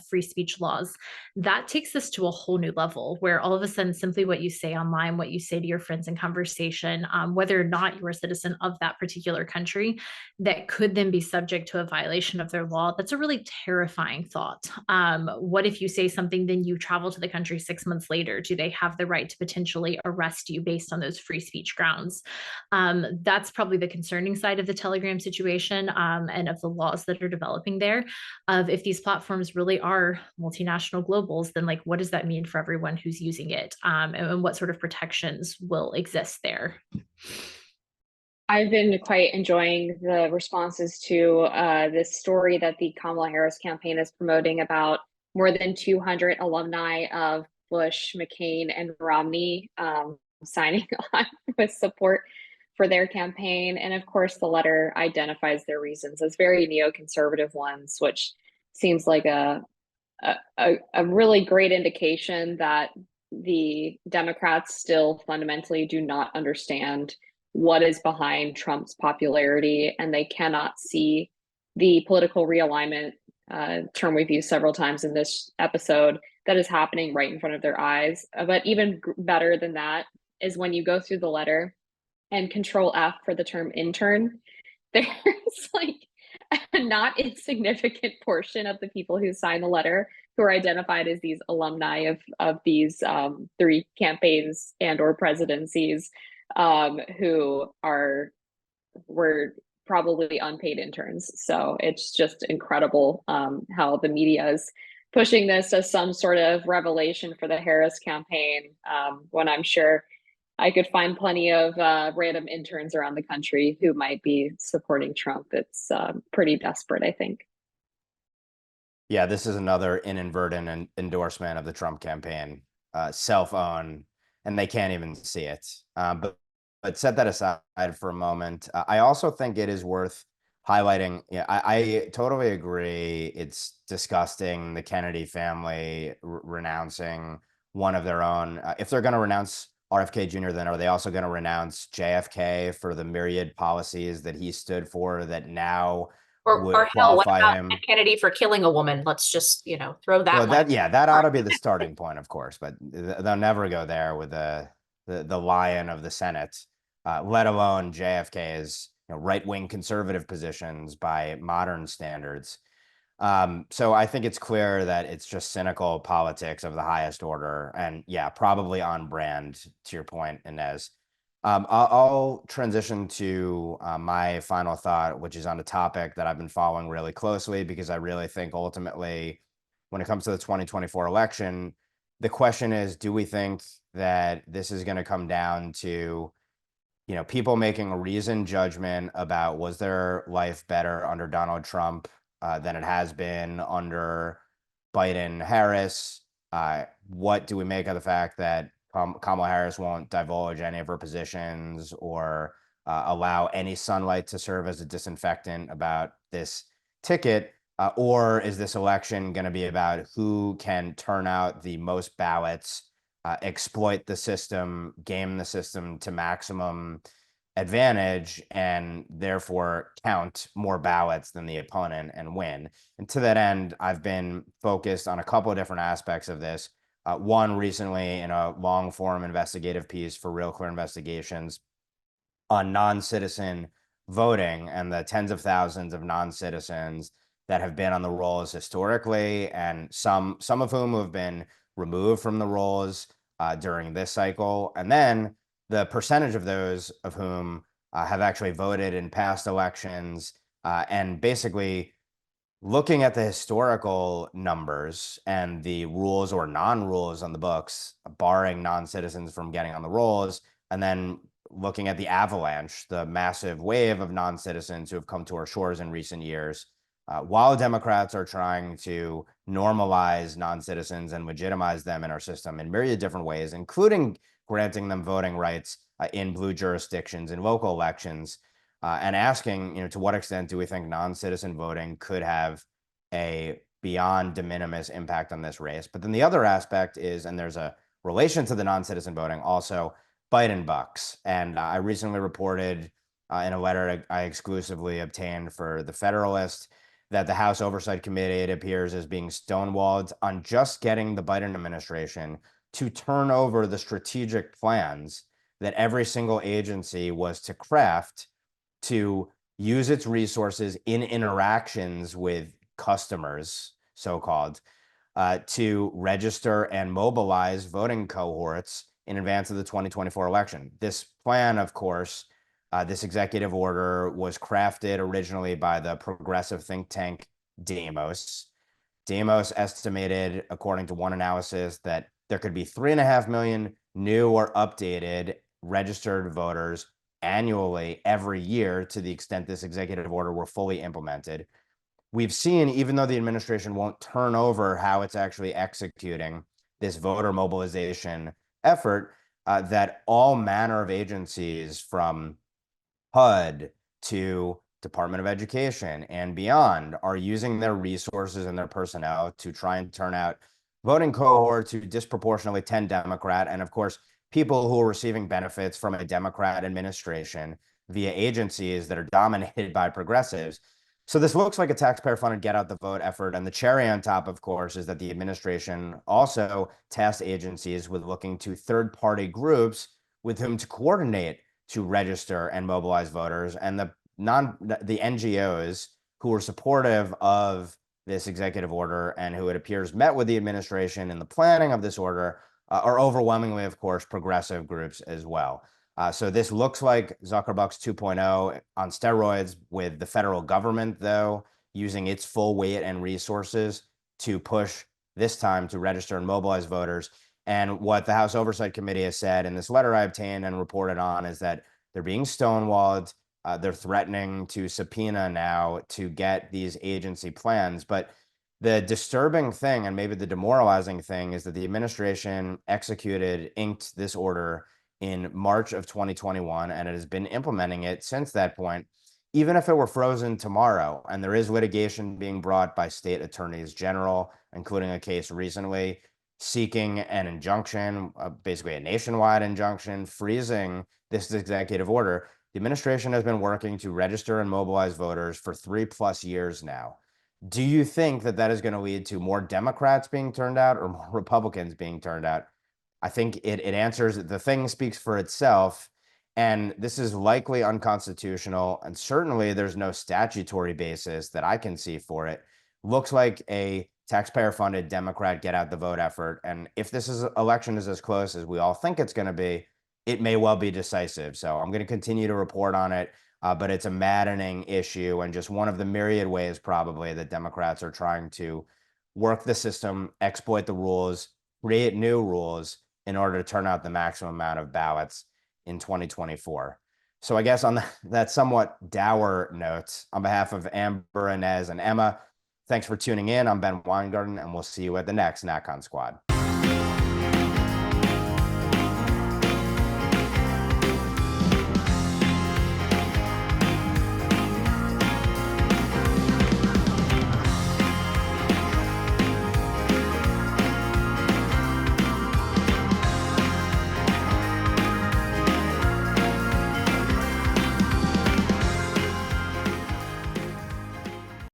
free speech laws. That takes us to a whole new level where all of a sudden, simply what you say online, what you say to your friends in conversation, whether or not you're a citizen of that particular country, that could then be subject to a violation of their law. That's a really terrifying thought. What if you say something, then you travel to the country 6 months later? Do they have the right to potentially arrest you based on those free speech grounds? That's probably the concerning side of the Telegram situation, and of the laws that are developing there. Of if these platforms really are multinational globals, then like, what does that mean for everyone who's using it? And what sort of protections will exist there? I've been quite enjoying the responses to this story that the Kamala Harris campaign is promoting about more than 200 alumni of Bush, McCain, and Romney signing on with support for their campaign. And of course, the letter identifies their reasons as very neoconservative ones, which seems like a really great indication that the Democrats still fundamentally do not understand what is behind Trump's popularity, and they cannot see the political realignment term we've used several times in this episode that is happening right in front of their eyes. But even better than that is when you go through the letter and Control F for the term intern, there's like a not insignificant portion of the people who sign the letter who are identified as these alumni of these three campaigns and or presidencies, who were probably unpaid interns. So it's just incredible how the media is pushing this as some sort of revelation for the Harris campaign, when I'm sure I could find plenty of random interns around the country who might be supporting Trump. It's pretty desperate, I think. Yeah, this is another inadvertent endorsement of the Trump campaign, self-own, and they can't even see it. But set that aside for a moment. I also think it is worth highlighting. Yeah, I totally agree. It's disgusting, the Kennedy family renouncing one of their own. If they're going to renounce RFK Jr., then are they also going to renounce JFK for the myriad policies that he stood for that now would or hell, what qualify about him? Kennedy for killing a woman? Let's just, throw that one. That ought to be the starting point, of course, but they'll never go there with the lion of the Senate, let alone JFK's right-wing conservative positions by modern standards. So I think it's clear that it's just cynical politics of the highest order, and yeah, probably on brand to your point, Inez. I'll transition to my final thought, which is on a topic that I've been following really closely because I really think ultimately, when it comes to the 2024 election, the question is, do we think that this is going to come down to people making a reasoned judgment about was their life better under Donald Trump than it has been under Biden Harris? What do we make of the fact that Kamala Harris won't divulge any of her positions or allow any sunlight to serve as a disinfectant about this ticket? Or is this election going to be about who can turn out the most ballots, exploit the system, game the system to maximum advantage and therefore count more ballots than the opponent and win. And to that end, I've been focused on a couple of different aspects of this. One recently in a long form investigative piece for Real Clear Investigations on non-citizen voting and the tens of thousands of non-citizens that have been on the rolls historically, and some of whom have been removed from the rolls during this cycle, and then the percentage of those of whom have actually voted in past elections, and basically looking at the historical numbers and the rules or non-rules on the books, barring non-citizens from getting on the rolls, and then looking at the avalanche, the massive wave of non-citizens who have come to our shores in recent years, while Democrats are trying to normalize non-citizens and legitimize them in our system in myriad different ways, including granting them voting rights in blue jurisdictions in local elections, and asking, to what extent do we think non-citizen voting could have a beyond de minimis impact on this race? But then the other aspect is, and there's a relation to the non-citizen voting, also Biden bucks. And I recently reported in a letter I exclusively obtained for The Federalist that the House Oversight Committee, it appears, is being stonewalled on just getting the Biden administration to turn over the strategic plans that every single agency was to craft to use its resources in interactions with customers, so-called, to register and mobilize voting cohorts in advance of the 2024 election. This plan, of course, this executive order was crafted originally by the progressive think tank Demos. Demos estimated, according to one analysis, that there could be 3.5 million new or updated registered voters annually every year to the extent this executive order were fully implemented. We've seen, even though the administration won't turn over how it's actually executing this voter mobilization effort, that all manner of agencies from HUD to Department of Education and beyond are using their resources and their personnel to try and turn out voting cohorts who disproportionately tend Democrat, and of course, people who are receiving benefits from a Democrat administration via agencies that are dominated by progressives. So this looks like a taxpayer-funded get-out-the-vote effort. And the cherry on top, of course, is that the administration also tasked agencies with looking to third-party groups with whom to coordinate to register and mobilize voters. And the NGOs who were supportive of this executive order and who it appears met with the administration in the planning of this order are overwhelmingly, of course, progressive groups as well. So this looks like Zuckerberg's 2.0 on steroids, with the federal government, though, using its full weight and resources to push this time to register and mobilize voters. And what the House Oversight Committee has said in this letter I obtained and reported on is that they're being stonewalled. They're threatening to subpoena now to get these agency plans. But the disturbing thing, and maybe the demoralizing thing, is that the administration inked this order in March of 2021, and it has been implementing it since that point. Even if it were frozen tomorrow, and there is litigation being brought by state attorneys general, including a case recently seeking an injunction, basically a nationwide injunction, freezing this executive order, the administration has been working to register and mobilize voters for 3+ years now. Do you think that that is going to lead to more Democrats being turned out or more Republicans being turned out? I think it answers, the thing speaks for itself, and this is likely unconstitutional, and certainly there's no statutory basis that I can see for it. Looks like a taxpayer-funded Democrat get-out-the-vote effort, and if this election is as close as we all think it's going to be, it may well be decisive. So I'm going to continue to report on it, but it's a maddening issue and just one of the myriad ways probably that Democrats are trying to work the system, exploit the rules, create new rules in order to turn out the maximum amount of ballots in 2024. So I guess on that somewhat dour note, on behalf of Amber, Inez, and Emma, thanks for tuning in. I'm Ben Weingarten, and we'll see you at the next NatCon Squad.